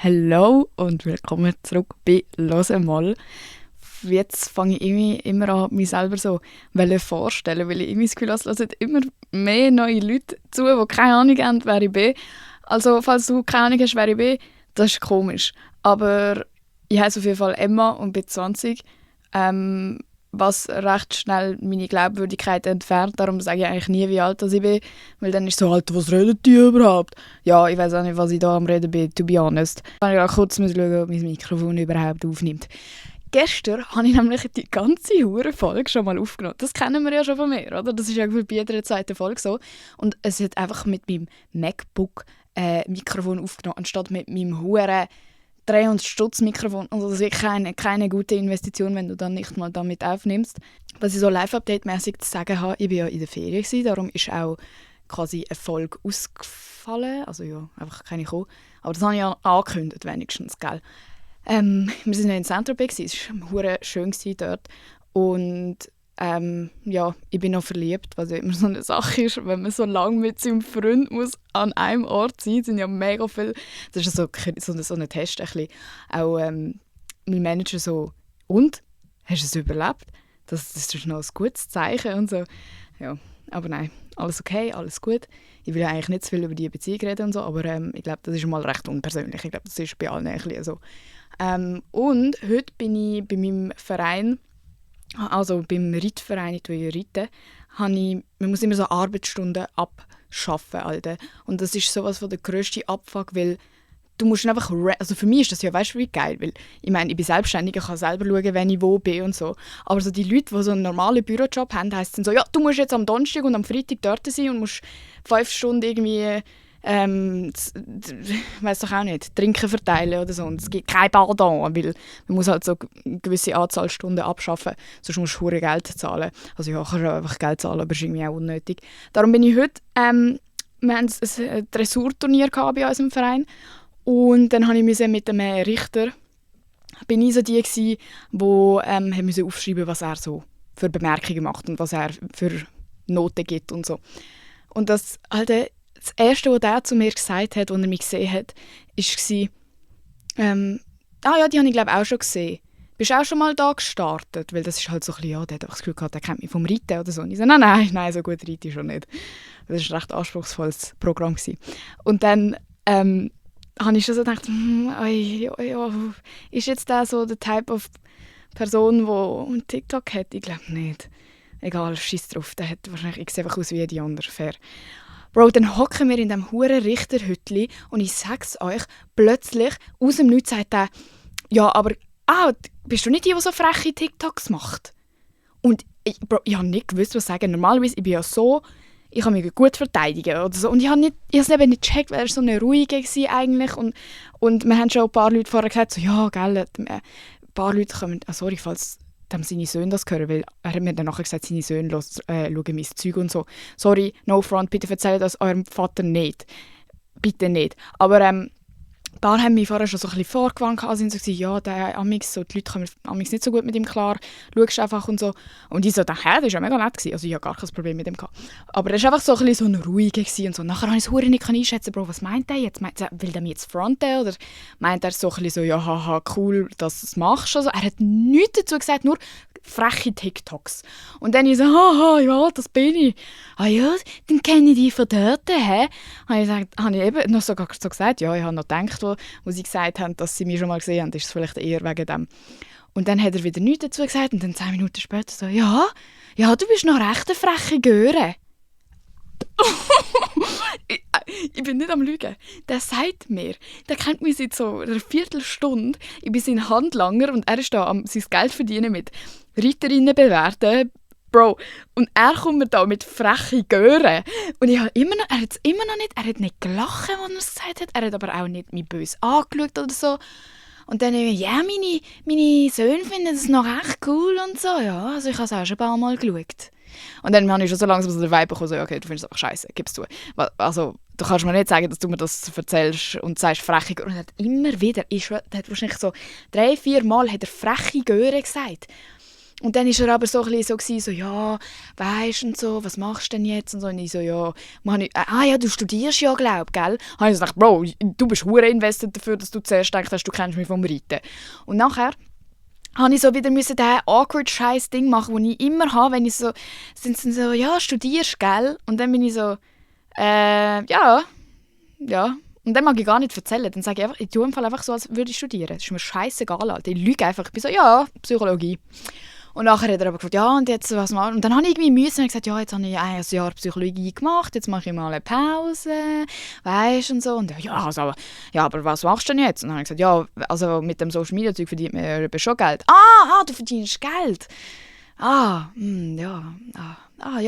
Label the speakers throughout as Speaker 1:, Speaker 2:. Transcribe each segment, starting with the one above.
Speaker 1: Hallo und willkommen zurück bei «Los einmal». Jetzt fange ich irgendwie immer an, mich selber so vorstellen, weil ich irgendwie das Gefühl habe, es hören immer mehr neue Leute zu, die keine Ahnung haben, wer ich bin. Also, falls du keine Ahnung hast, wer ich bin, das ist komisch. Aber ich heiße auf jeden Fall Emma und bin 20. Was recht schnell meine Glaubwürdigkeit entfernt. Darum sage ich eigentlich nie, wie alt ich bin. Weil dann ist so halt, was redet die überhaupt? Ja, ich weiß auch nicht, was ich da am Reden bin, to be honest. Dann muss ich auch kurz schauen, ob mein Mikrofon überhaupt aufnimmt. Gestern habe ich nämlich die ganze Folge schon mal aufgenommen. Das kennen wir ja schon von mir, oder? Das ist ja bei jeder zweiten Folge so. Und es hat einfach mit meinem MacBook Mikrofon aufgenommen, anstatt mit meinem huren 300 Stutz Mikrofon. Also das ist wirklich keine gute Investition, wenn du dann nicht mal damit aufnimmst. Was ich so Live-Update-mäßig zu sagen habe, ich war ja in der Ferien gewesen, darum ist auch quasi eine Folge ausgefallen. Also ja, einfach keine gekommen. Aber das habe ich ja angekündigt, wenigstens, gell? Wir waren ja in Saint-Tropez, es war hure schön dort. Und ja, ich bin noch verliebt, was ja immer so eine Sache ist, wenn man so lange mit seinem Freund muss an einem Ort sein, sind ja mega viel. Das ist so ein Test, ein bisschen. Auch mein Manager so, und? Hast du es überlebt? Das ist noch ein gutes Zeichen und so. Ja, aber nein, alles okay, alles gut. Ich will ja eigentlich nicht zu viel über die Beziehung reden und so, aber ich glaube, das ist mal recht unpersönlich. Ich glaube, das ist bei allen ein bisschen so. Und heute bin ich bei meinem Verein, also beim Reitverein, ich reite, man muss immer so Arbeitsstunden abschaffen. Alter. Und das ist sowas von der grösste Abfuck, weil du musst einfach, also für mich ist das ja, weißt du, wie geil, weil ich meine, ich bin selbstständig, ich kann selber schauen, wenn ich wo bin und so. Aber so die Leute, die so einen normalen Bürojob haben, heisst es dann so, ja, du musst jetzt am Donnerstag und am Freitag dort sein und musst 5 Stunden irgendwie weiss doch auch nicht, Trinken verteilen oder so. Und es gibt kein Pardon, weil man muss halt so eine gewisse Anzahl Stunden abschaffen, sonst musst du hure Geld zahlen. Also ja, kannst du einfach Geld zahlen, aber das ist irgendwie auch unnötig. Darum bin ich heute, wir hatten ein Dressurturnier bei unserem Verein und dann habe ich mit dem Richter, bin ich so die gsi, wo haben aufschreiben, was er so für Bemerkungen macht und was er für Noten gibt und so. Und das Erste, was er zu mir gesagt hat, als er mich gesehen hat, war, ja, die habe ich glaube auch schon gesehen. Bist du auch schon mal da gestartet? Weil das ist halt so ein bisschen, ja, der hat einfach das Gefühl gehabt, der kennt mich vom Reiten oder so. Und ich so, nein, so gut reite ich schon nicht. Das war ein recht anspruchsvolles Programm gewesen. Und dann habe ich schon so gedacht, ist jetzt der so der Type of Person, die einen TikTok hat? Ich glaube nicht. Egal, scheiß drauf, der hat wahrscheinlich, ich sehe einfach aus wie die andere, fair. Bro, dann hocken wir in diesem huren Richterhütli und ich sag's euch, plötzlich aus dem Nichts sagt er, ja, aber bist du nicht die so freche TikToks macht? Und ich habe nicht gewusst, was sagen. Normalerweise, ich bin ja so, ich kann mich gut verteidigen oder so. Und ich habe es eben nicht gecheckt, weil er so eine ruhige war eigentlich. Und wir haben schon ein paar Leute vorher gesagt, so, ja, gell, ein paar Leute kommen, sorry, falls dem seine Söhne das hören, weil er hat mir dann nachher gesagt, seine Söhne schauen mein Zeug und so. Sorry, no front, bitte erzählt das eurem Vater nicht. Bitte nicht. Aber ein paar haben mich vorher schon so ein bisschen vorgewarnt, sind so gesagt, ja, der Amix, so, die Leute kommen Amix nicht so gut mit ihm klar, schaust einfach und so. Und ich so dachte, das war ja mega nett gewesen. Also ich hatte gar kein Problem mit ihm gehabt. Aber er war einfach so ein bisschen so ein ruhiger gewesen und so. Nachher habe ich es verdammt nicht einschätzen, Bro, was meint er jetzt? Will der mich jetzt fronten oder meint er so ein bisschen so, ja, haha, cool, dass du es machst? Also, er hat nichts dazu gesagt, nur freche TikToks. Und dann ich so, haha, ja, das bin ich. Ah ja, dann kenne ich dich von dort, hä? Habe ich eben noch sogar so gesagt, ja, ich habe noch gedacht, wo sie gesagt haben, dass sie mich schon mal gesehen haben, ist es vielleicht eher wegen dem. Und dann hat er wieder nichts dazu gesagt und dann 10 Minuten später so, ja, du bist noch recht eine freche Göre. Ich bin nicht am Lügen. Der sagt mir, der kennt mich seit so einer Viertelstunde. Ich bin sein Handlanger und er ist da am sein Geld verdienen mit Reiterinnen bewerten. Bro, und er kommt mir da mit freche Göre. Und er hat es immer noch nicht, er hat nicht gelacht, als er es gesagt hat. Er hat aber auch nicht mich böse angeschaut oder so. Und dann ja, meine Söhne finden das noch echt cool und so. Ja, also ich habe es auch schon ein paar Mal geschaut. Und dann habe ich schon so langsam so den Vibe bekommen, so, okay, du findest es einfach scheiße, gibst du. Also, du kannst mir nicht sagen, dass du mir das erzählst und sagst freche Göre. Und er hat immer wieder, der hat wahrscheinlich so 3-4 Mal hat er freche Göre gesagt. Und dann war er aber so ein bisschen so, ja, weisst und so, was machst du denn jetzt? Und so, und ich so, ja, ja, du studierst ja, glaub, gell? Habe ich so gedacht, Bro, du bist hure invested dafür, dass du zuerst denkst, du kennst mich vom Reiten. Und nachher habe ich so wieder diesen awkward scheiß Ding machen, den ich immer habe, wenn ich so, sind sie so, ja, studierst, gell? Und dann bin ich so, ja. Und dann mag ich gar nicht erzählen. Dann sage ich einfach, ich tue im Fall einfach so, als würde ich studieren. Das ist mir scheißegal, Alter. Ich lüge einfach. Ich bin so, ja, Psychologie. Und nachher hat er aber gefragt, ja, und jetzt was machen? Und dann habe ich irgendwie Mühe und gesagt, ja, jetzt habe ich ein Jahr Psychologie gemacht, jetzt mache ich mal eine Pause, weißt und so. Und aber was machst du denn jetzt? Und dann habe ich gesagt, ja, also mit dem Social Media Zeug verdient man ja schon Geld. Du verdienst Geld. Ja,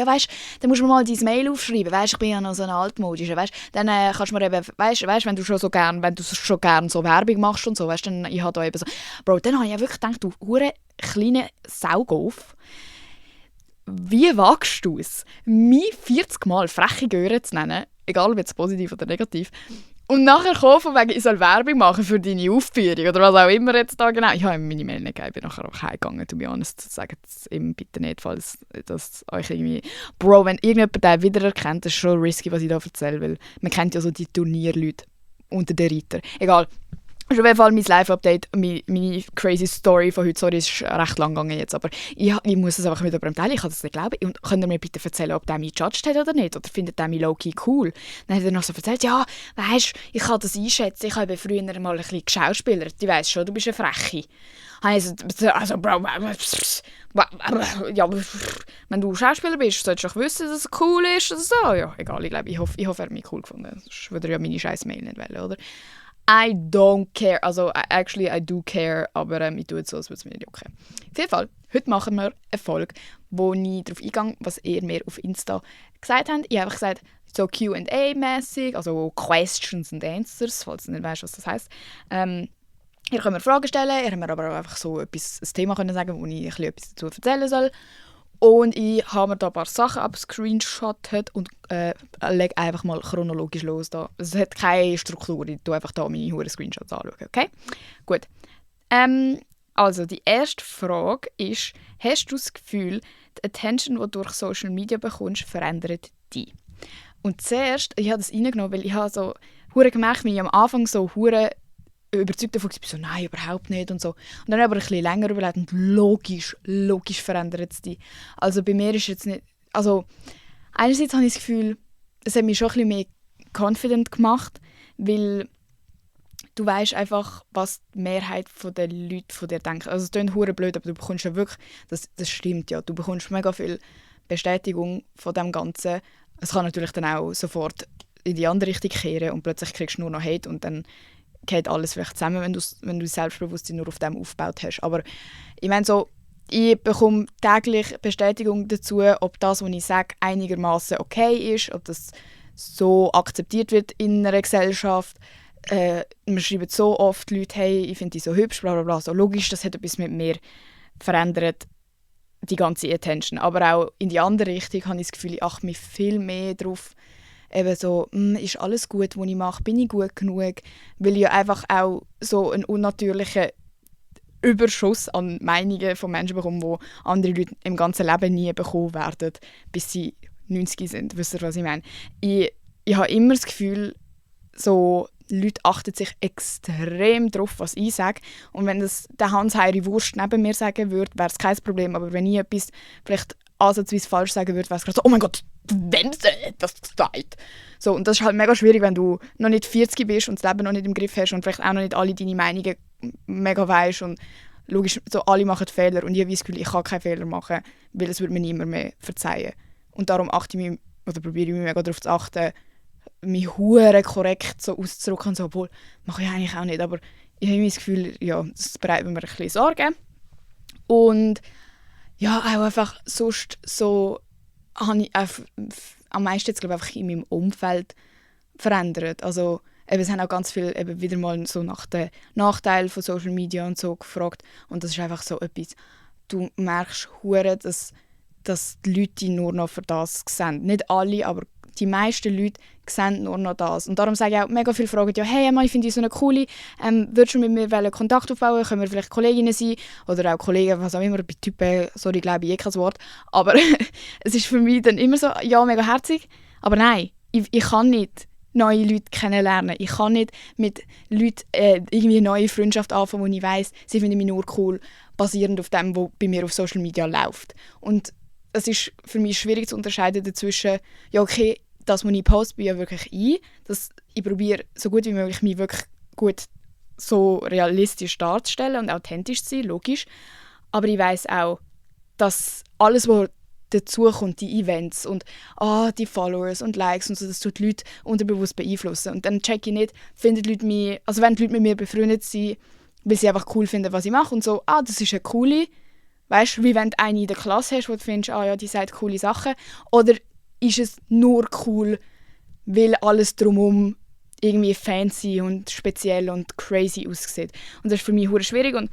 Speaker 1: weißt, dann musst du mir mal dein Mail aufschreiben. Weißt, ich bin ja noch so ein altmodischer, weißt, dann kannst du mir eben, weißt, wenn du schon gern so Werbung machst und so, weißt, dann ich habe da eben so, Bro, dann habe ich ja wirklich gedacht, du hure kleine Saugauf, wie wagst du es, mich 40 Mal freche Göre zu nennen, egal ob jetzt positiv oder negativ, und nachher kommen von wegen, ich soll Werbung machen für deine Aufführung oder was auch immer jetzt da genau. Ich habe ihm meine Mail nicht gegeben, ich bin nachher auch heimgegangen, to be honest. Sagt es ihm bitte nicht, falls das euch irgendwie... Bro, wenn irgendjemand den wiedererkennt, das ist schon risky, was ich da erzähle, weil man kennt ja so die Turnierleute unter den Reitern. Egal. Das ist auf jeden Fall mein Live-Update, meine crazy Story von heute. Sorry, es ist recht lang gegangen jetzt, aber ich muss es einfach mit jemandem teilen. Ich kann das nicht glauben. Und könnt ihr mir bitte erzählen, ob der mich judged hat oder nicht? Oder findet der mich low-key cool? Dann hat er noch so erzählt, ja, weisst, ich kann das einschätzen. Ich habe früher mal ein bisschen geschauspielert. Ich weiss schon, du bist eine Freche. Also, Bro, ja, wenn du Schauspieler bist, solltest du doch wissen, dass es cool ist. Oder so. Ja, egal, ich hoffe, er hat mich cool gefunden. Sonst würde er ja meine scheiß Mail nicht wählen, oder? I don't care. Also, actually, I do care, aber ich tue es so, als würde es mir nicht jucken. Auf jeden Fall, heute machen wir eine Folge, wo ich darauf eingehe, was ihr mir auf Insta gesagt habt. Ich habe einfach gesagt, so Q&A-mässig, also Questions and Answers, falls ihr nicht weißt, was das heisst. Ihr könnt mir Fragen stellen, ihr könnt mir aber auch einfach so ein Thema können sagen, wo ich etwas dazu erzählen soll. Und ich habe mir da ein paar Sachen abgescreenshottet und lege einfach mal chronologisch los. Da. Es hat keine Struktur, ich schaue einfach da meine huren Screenshots anschauen. Okay? Gut. Also, die erste Frage ist, hast du das Gefühl, die Attention, die du durch Social Media bekommst, verändert dich? Und zuerst, ich habe das reingenommen, weil ich habe so gemerkt, wie ich am Anfang so überzeugt davon war, so, nein, überhaupt nicht und so. Und dann aber ein bisschen länger überlegt und logisch verändert es dich. Also bei mir ist jetzt nicht, also einerseits habe ich das Gefühl, es hat mich schon ein bisschen mehr confident gemacht, weil du weißt einfach, was die Mehrheit der Leute von dir denkt. Also es klingt verdammt blöd, aber du bekommst ja wirklich, das stimmt ja, du bekommst mega viel Bestätigung von dem Ganzen. Es kann natürlich dann auch sofort in die andere Richtung kehren und plötzlich kriegst du nur noch Hate und dann geht alles vielleicht zusammen, wenn du das Selbstbewusstsein nur auf dem aufgebaut hast. Aber ich meine so, ich bekomme täglich Bestätigung dazu, ob das, was ich sage, einigermaßen okay ist, ob das so akzeptiert wird in einer Gesellschaft. Mir schreiben so oft Leute, hey, ich finde dich so hübsch, bla bla bla. So logisch, das hat etwas mit mir verändert, die ganze Attention. Aber auch in die andere Richtung habe ich das Gefühl, ich achte mich viel mehr darauf, eben so, ist alles gut, was ich mache, bin ich gut genug, weil ich ja einfach auch so einen unnatürlichen Überschuss an Meinungen von Menschen bekomme, die andere Leute im ganzen Leben nie bekommen werden, bis sie 90 sind. Wisst ihr, was ich meine? Ich habe immer das Gefühl, so, Leute achten sich extrem darauf, was ich sage. Und wenn das der Hans-Heiri Wurst neben mir sagen würde, wäre es kein Problem. Aber wenn ich etwas vielleicht ansatzweise falsch sagen würde, wäre es gerade so, oh mein Gott, wenn sie das gesagt. So, und das ist halt mega schwierig, wenn du noch nicht 40 bist und das Leben noch nicht im Griff hast und vielleicht auch noch nicht alle deine Meinungen mega weisst und logisch, so alle machen Fehler und ich habe das Gefühl, ich kann keine Fehler machen, weil es würde mir niemand mehr verzeihen. Und darum achte ich mich, oder probiere ich mich mega darauf zu achten, mich hure korrekt so auszudrücken, so, obwohl mache ich eigentlich auch nicht, aber ich habe das Gefühl, ja, das bereitet mir ein bisschen Sorgen. Und ja, auch einfach sonst so habe ich am meisten jetzt, glaube ich, einfach in meinem Umfeld verändert. Also eben, es haben auch ganz viele eben wieder mal so nach den Nachteilen von Social Media und so gefragt und das ist einfach so etwas, du merkst hure, dass die Leute dich nur noch für das sehen. Nicht alle, aber die meisten Leute sehen nur noch das. Und darum sage ich auch, mega viele fragen ja, hey Emma, ich finde dich so eine coole, würdest du mit mir Kontakt aufbauen, können wir vielleicht Kolleginnen sein oder auch Kollegen, was auch immer, bei Typen, sorry, glaube ich kein Wort, aber es ist für mich dann immer so, ja, mega herzig, aber nein, ich kann nicht neue Leute kennenlernen, ich kann nicht mit Leuten irgendwie eine neue Freundschaft anfangen, wo ich weiss, sie finden mich nur cool, basierend auf dem, was bei mir auf Social Media läuft. Und es ist für mich schwierig zu unterscheiden dazwischen, ja okay, das, was ich poste, bin ja wirklich ich probiere so gut wie möglich, mich wirklich gut so realistisch darzustellen und authentisch zu sein, logisch. Aber ich weiss auch, dass alles, was dazu kommt, die Events und die Followers und Likes und so, das tut die Leute unterbewusst beeinflussen. Und dann check ich nicht, finden die Leute mich, also wenn die Leute mit mir befreundet sind, weil sie einfach cool finden, was ich mache und so, das ist eine coole, weißt du, wie wenn du eine in der Klasse hast, wo du findest, ja, die sagt coole Sachen, oder ist es nur cool, weil alles drumherum irgendwie fancy und speziell und crazy aussieht. Und das ist für mich hure schwierig und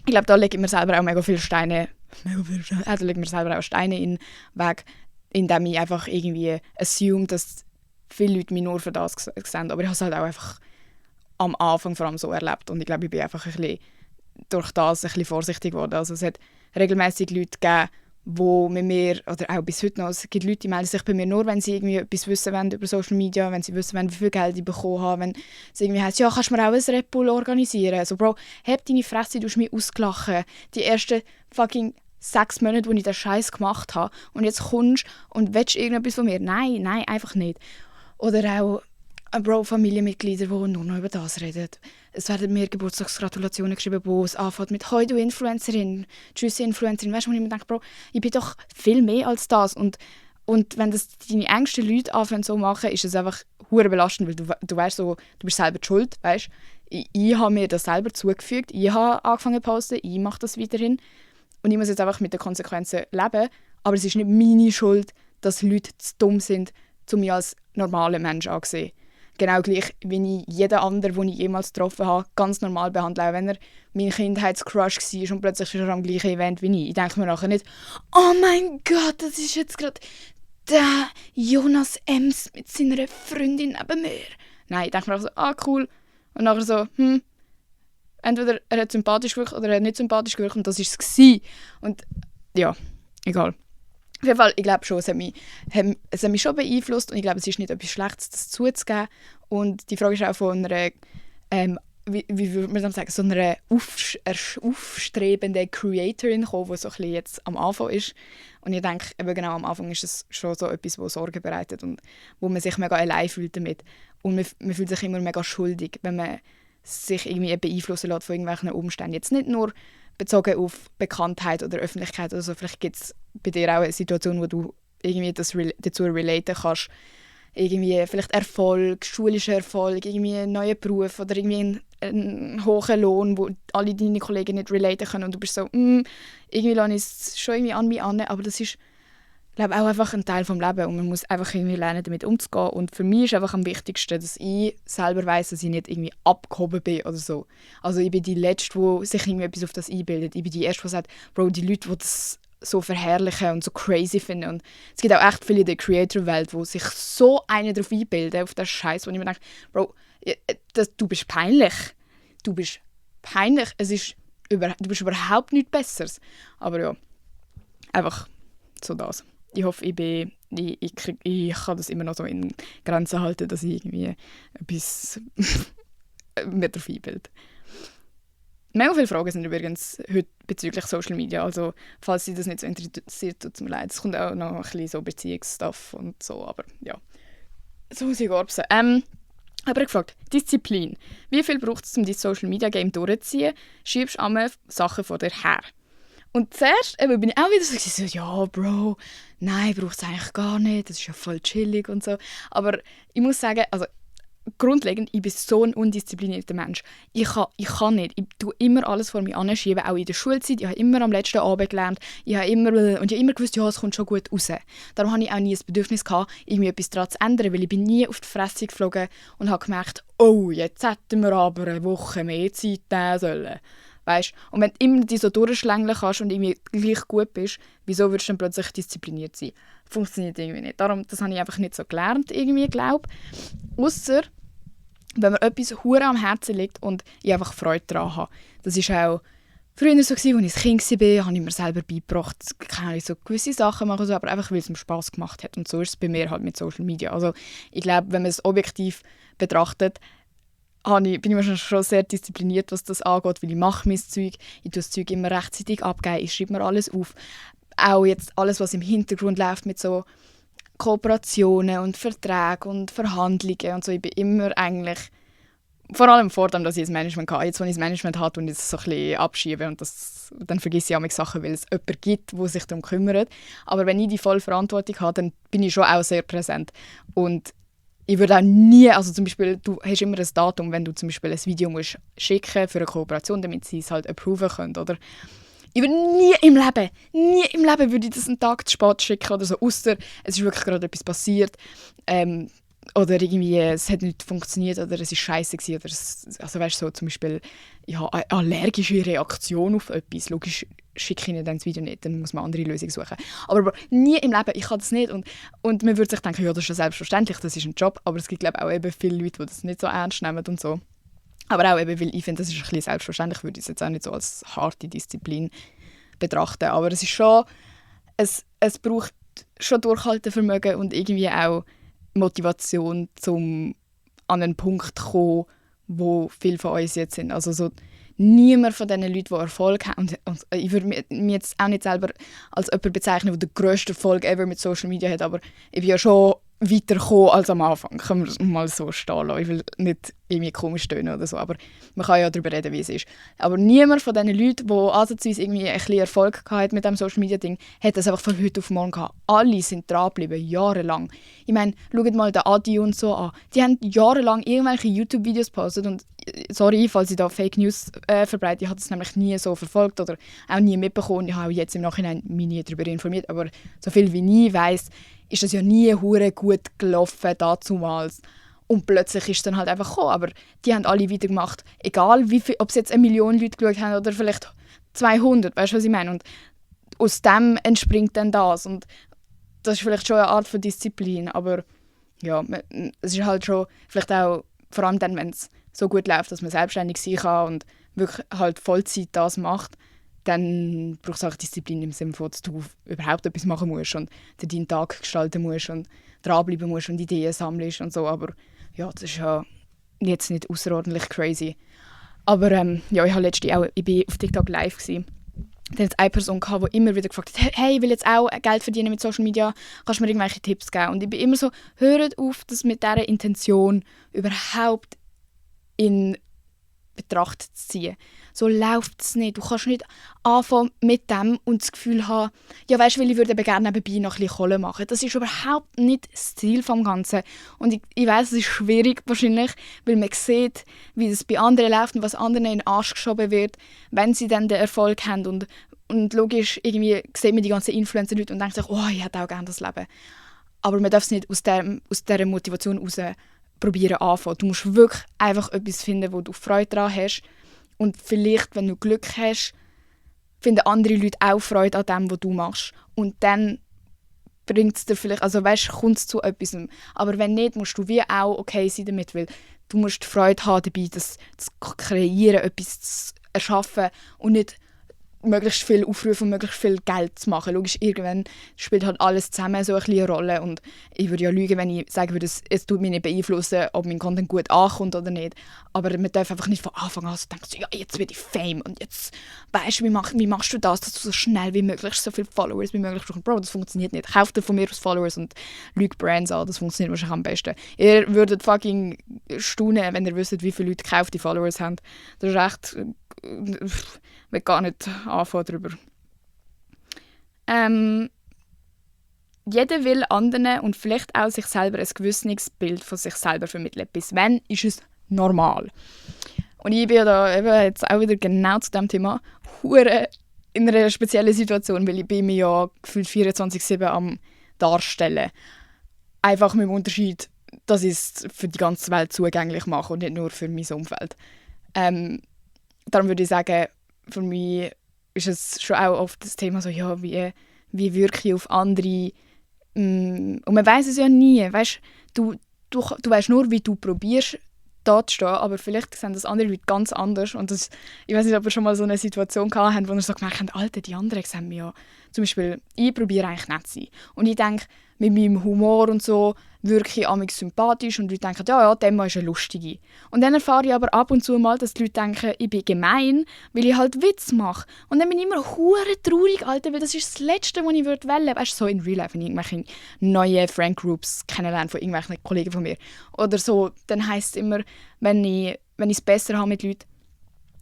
Speaker 1: ich glaube, da lege ich mir selber auch mega viele Steine in den Weg, indem ich einfach irgendwie assume, dass viele Leute mich nur für das sehen. Aber ich habe es halt auch einfach am Anfang vor allem so erlebt und ich glaube, ich bin einfach durch das ein bisschen vorsichtig geworden. Also es hat regelmäßig Leute gegeben, wo mit mir, oder auch bis heute noch, es gibt Leute, die melden sich bei mir nur, wenn sie irgendwie etwas wissen wollen über Social Media, wenn sie wissen wollen, wie viel Geld ich bekommen habe, wenn es irgendwie heisst, ja, kannst du mir auch ein Red Bull organisieren? Also Bro, hab deine Fresse, du hast mich ausgelachen. Die ersten fucking 6 Monate, wo ich den Scheiß gemacht habe und jetzt kommst und willst irgendetwas von mir? Nein, einfach nicht. Oder auch Bro, Familienmitglieder, die nur noch über das reden. Es werden mir Geburtstagsgratulationen geschrieben, wo es anfängt mit «Hoi, du Influencerin», «Tschüss, Influencerin». Weißt du, wo ich mir denke, Bro, ich bin doch viel mehr als das. Und wenn das deine engsten Leute anfangen so machen, ist es einfach hure belastend, weil du weißt so, du bist selber die schuld, weißt? Ich habe mir das selber zugefügt, ich habe angefangen zu posten, ich mache das weiterhin. Und ich muss jetzt einfach mit den Konsequenzen leben. Aber es ist nicht meine Schuld, dass Leute zu dumm sind, um mich als normalen Mensch anzusehen. Genau gleich, wie ich jeden anderen, den ich jemals getroffen habe, ganz normal behandle. Auch wenn er mein Kindheitscrush war und plötzlich ist er am gleichen Event wie ich. Ich denke mir nachher nicht, oh mein Gott, das ist jetzt gerade der Jonas Ems mit seiner Freundin neben mir. Nein, ich denke mir auch so, cool. Und nachher so, entweder er hat sympathisch gewirkt oder er hat nicht sympathisch gewirkt und das war es. Und ja, egal. Auf jeden Fall, ich glaube schon, es hat mich schon beeinflusst und ich glaube, es ist nicht etwas Schlechtes, das zuzugeben. Und die Frage ist auch von einer, wie würde man sagen, so einer aufstrebenden Creatorin gekommen, die so ein bisschen jetzt am Anfang ist. Und ich denke, eben genau am Anfang ist es schon so etwas, das Sorgen bereitet und wo man sich mega allein fühlt damit. Und man fühlt sich immer mega schuldig, wenn man sich irgendwie beeinflussen lässt von irgendwelchen Umständen. Jetzt nicht nur bezogen auf Bekanntheit oder Öffentlichkeit oder so. Vielleicht gibt es bei dir auch eine Situation, wo du irgendwie dazu relaten kannst. Irgendwie vielleicht Erfolg, schulischer Erfolg, irgendwie einen neuen Beruf oder irgendwie einen hohen Lohn, wo alle deine Kollegen nicht relaten können und du bist so, irgendwie lasse ich es schon irgendwie an mich an, aber das ist, glaube auch einfach ein Teil des Lebens und man muss einfach irgendwie lernen, damit umzugehen. Und für mich ist einfach am wichtigsten, dass ich selber weiss, dass ich nicht irgendwie abgehoben bin oder so. Also ich bin die Letzte, die sich irgendwie etwas auf das einbildet. Ich bin die Erste, die sagt, Bro, die Leute, die das so verherrlichen und so crazy finden. Und es gibt auch echt viele in der Creator-Welt, die sich so einen darauf einbilden, auf den Scheiß, wo ich mir denke, Bro, du bist peinlich. Du bist peinlich. Du bist überhaupt nichts Besseres. Aber ja, einfach so das. Ich hoffe, ich kann das immer noch so in Grenzen halten, dass ich irgendwie etwas mir darauf einbilde. Mega viele Fragen sind übrigens heute bezüglich Social Media. Also, falls Sie das nicht so interessiert, tut es mir leid. Es kommt auch noch ein bisschen so Beziehungsstuff und so, aber ja. So muss ich garbsen. Aber gefragt, Disziplin. Wie viel braucht es, um dein Social Media Game durchzuziehen? Schiebst du einmal Sachen von dir her? Und zuerst bin ich auch wieder so, ja, Bro, nein, braucht es eigentlich gar nicht, das ist ja voll chillig und so. Aber ich muss sagen, also grundlegend, ich bin so ein undisziplinierter Mensch. Ich kann nicht. Ich tue immer alles vor mir anschieben, auch in der Schulzeit. Ich habe immer am letzten Abend gelernt. Ich habe immer gewusst, ja, es kommt schon gut raus. Darum hatte ich auch nie das Bedürfnis gehabt, irgendwie etwas daran zu ändern, weil ich bin nie auf die Fresse geflogen und habe gemerkt, oh, jetzt hätten wir aber eine Woche mehr Zeit nehmen sollen. weißt? Und wenn du immer die so durchschlängeln kannst und irgendwie gleich gut bist, wieso würdest du dann plötzlich diszipliniert sein? Funktioniert irgendwie nicht. Darum, das habe ich einfach nicht so gelernt, irgendwie, glaube ich. Ausser, wenn mir etwas hure am Herzen liegt und ich einfach Freude daran habe. Das ist auch früher so, als ich ein Kind war, habe ich mir selber beigebracht, kann ich so gewisse Sachen machen, so, aber einfach, weil es mir Spass gemacht hat. Und so ist es bei mir halt mit Social Media. Also ich glaube, wenn man es objektiv betrachtet, bin ich wahrscheinlich schon sehr diszipliniert, was das angeht, weil ich mache mein Zeug, ich tue das Zeug immer rechtzeitig abgeben, ich schreibe mir alles auf. Auch jetzt alles, was im Hintergrund läuft mit so Kooperationen und Verträgen und Verhandlungen und so. Ich bin immer eigentlich, vor allem vor dem, dass ich das Management hatte. Jetzt, wenn ich das Management habe und ich es so ein bisschen abschiebe und dann vergesse ich auch Sachen, weil es jemanden gibt, der sich darum kümmert. Aber wenn ich die volle Verantwortung habe, dann bin ich schon auch sehr präsent. Und ich würde auch nie, also zum Beispiel, du hast immer ein Datum, wenn du zum Beispiel ein Video musst schicken für eine Kooperation, damit sie es halt approven können, oder? Ich würde nie im Leben würde ich das einen Tag zu spät schicken oder so, ausser es ist wirklich gerade etwas passiert, oder irgendwie es hat nicht funktioniert oder es war scheiße gewesen, oder also weißt du, so zum Beispiel ich habe eine allergische Reaktion auf etwas, logisch schicke ich dann das Video nicht, dann muss man eine andere Lösung suchen. Aber nie im Leben, ich kann das nicht und man würde sich denken, ja, das ist ja selbstverständlich, das ist ein Job, aber es gibt glaube ich auch eben viele Leute, die das nicht so ernst nehmen und so. Aber auch eben, weil ich finde, das ist ein bisschen selbstverständlich, würde ich es jetzt auch nicht so als harte Disziplin betrachten. Aber es ist schon, es braucht schon Durchhaltevermögen und irgendwie auch Motivation, um an einen Punkt zu kommen, wo viele von uns jetzt sind. Also so, niemand von diesen Leuten, die Erfolg haben, und ich würde mich jetzt auch nicht selber als jemand bezeichnen, der den grössten Erfolg ever mit Social Media hat, aber ich bin ja schon weitergekommen als am Anfang. Können wir es mal so stehen lassen. Ich will nicht irgendwie komisch tönen oder so, aber man kann ja darüber reden, wie es ist. Aber niemand von diesen Leuten, die ansatzweise irgendwie ein bisschen Erfolg hatten mit diesem Social-Media-Ding, hat das einfach von heute auf morgen gehabt. Alle sind dran geblieben, jahrelang. Ich meine, schaut mal den Adi und so an. Die haben jahrelang irgendwelche YouTube-Videos gepostet und sorry, falls ich da Fake News verbreite, ich habe das nämlich nie so verfolgt oder auch nie mitbekommen. Ich habe jetzt im Nachhinein mich nie darüber informiert, aber so viel wie ich weiss, ist das ja nie hure gut gelaufen dazumals. Und plötzlich ist es dann halt einfach gekommen. Aber die haben alle weitergemacht. Egal, wie viel, ob es jetzt 1 Million Leute geschaut haben oder vielleicht 200. Weißt du, was ich meine? Und aus dem entspringt dann das. Und das ist vielleicht schon eine Art von Disziplin. Aber ja, es ist halt schon vielleicht auch, vor allem dann, wenn es so gut läuft, dass man selbstständig sein kann und wirklich halt Vollzeit das macht, dann braucht es auch Disziplin im Sinne von, dass du überhaupt etwas machen musst und deinen Tag gestalten musst und dranbleiben musst und Ideen sammelst und so. Aber ja, das ist ja jetzt nicht außerordentlich crazy. Aber ja, ich war auf TikTok live gewesen. Da hat eine Person gehabt, die immer wieder gefragt hat, hey, ich will jetzt auch Geld verdienen mit Social Media, kannst du mir irgendwelche Tipps geben? Und ich bin immer so, hört auf, das mit dieser Intention überhaupt in Betracht zu ziehen. So läuft es nicht. Du kannst nicht anfangen mit dem und das Gefühl haben, ja weisst du, weil ich würde gerne nebenbei noch ein bisschen Kohle machen. Das ist überhaupt nicht das Ziel des Ganzen. Und ich weiss, es ist schwierig wahrscheinlich, weil man sieht, wie es bei anderen läuft und was anderen in den Arsch geschoben wird, wenn sie dann den Erfolg haben. Und logisch, irgendwie sieht man die ganzen Influencer-Leute und denkt sich, oh, ich hätte auch gerne das Leben. Aber man darf es nicht aus dieser Motivation heraus probieren anfangen. Du musst wirklich einfach etwas finden, wo du Freude daran hast. Und vielleicht, wenn du Glück hast, finden andere Leute auch Freude an dem, was du machst. Und dann bringt es dir vielleicht, also weißt, kommt es zu etwas. Aber wenn nicht, musst du wie auch okay sein damit, weil du musst Freude haben dabei, das zu kreieren, etwas zu erschaffen und nicht möglichst viel Aufrufe und möglichst viel Geld zu machen. Logisch, irgendwann spielt halt alles zusammen so eine Rolle und ich würde ja lügen, wenn ich sagen würde, es tut mich nicht beeinflussen, ob mein Content gut ankommt oder nicht. Aber man darf einfach nicht von Anfang an so denken, so, ja, jetzt will ich Fame und jetzt weißt du, wie machst du das, dass du so schnell wie möglich so viele Followers wie möglich brauchst. Bro, das funktioniert nicht. Kauft dir von mir aus Followers und lügt Brands an, das funktioniert wahrscheinlich am besten. Ihr würdet fucking staunen, wenn ihr wüsstet, wie viele Leute gekaufte Followers haben. Das ist echt... Ich will gar nicht anfangen darüber. Jeder will anderen und vielleicht auch sich selber ein gewisses Bild von sich selber vermitteln. Bis wann ist es normal? Und ich bin ja da eben jetzt auch wieder genau zu diesem Thema hure in einer speziellen Situation, weil ich bin mir ja gefühlt 24/7 am Darstellen. Einfach mit dem Unterschied, dass ich es für die ganze Welt zugänglich mache und nicht nur für mein Umfeld. Darum würde ich sagen, für mich ist es schon auch oft das Thema so, ja, wie wirke ich auf andere. Und man weiß es ja nie. Weißt, du weißt nur, wie du probierst, da zu stehen, aber vielleicht sehen das andere Leute ganz anders. Und das, ich weiß nicht, ob ihr schon mal so eine Situation gehabt habt, wo ihr so gemerkt habt, Alter, die anderen sehen mich ja. Zum Beispiel, ich probiere eigentlich nett zu sein. Und ich denke, mit meinem Humor und so wirke ich amigs sympathisch und die Leute denken, ja, der Mann ist eine Lustige. Und dann erfahre ich aber ab und zu mal, dass die Leute denken, ich bin gemein, weil ich halt Witz mache. Und dann bin ich immer hure traurig, Alter, weil das ist das Letzte, was ich wählen würde. Weißt du, so in Real Life, wenn ich irgendwelche neue Friend-Groups kennenlerne von irgendwelchen Kollegen von mir. Oder so, dann heisst es immer, wenn ich es besser habe mit Leuten,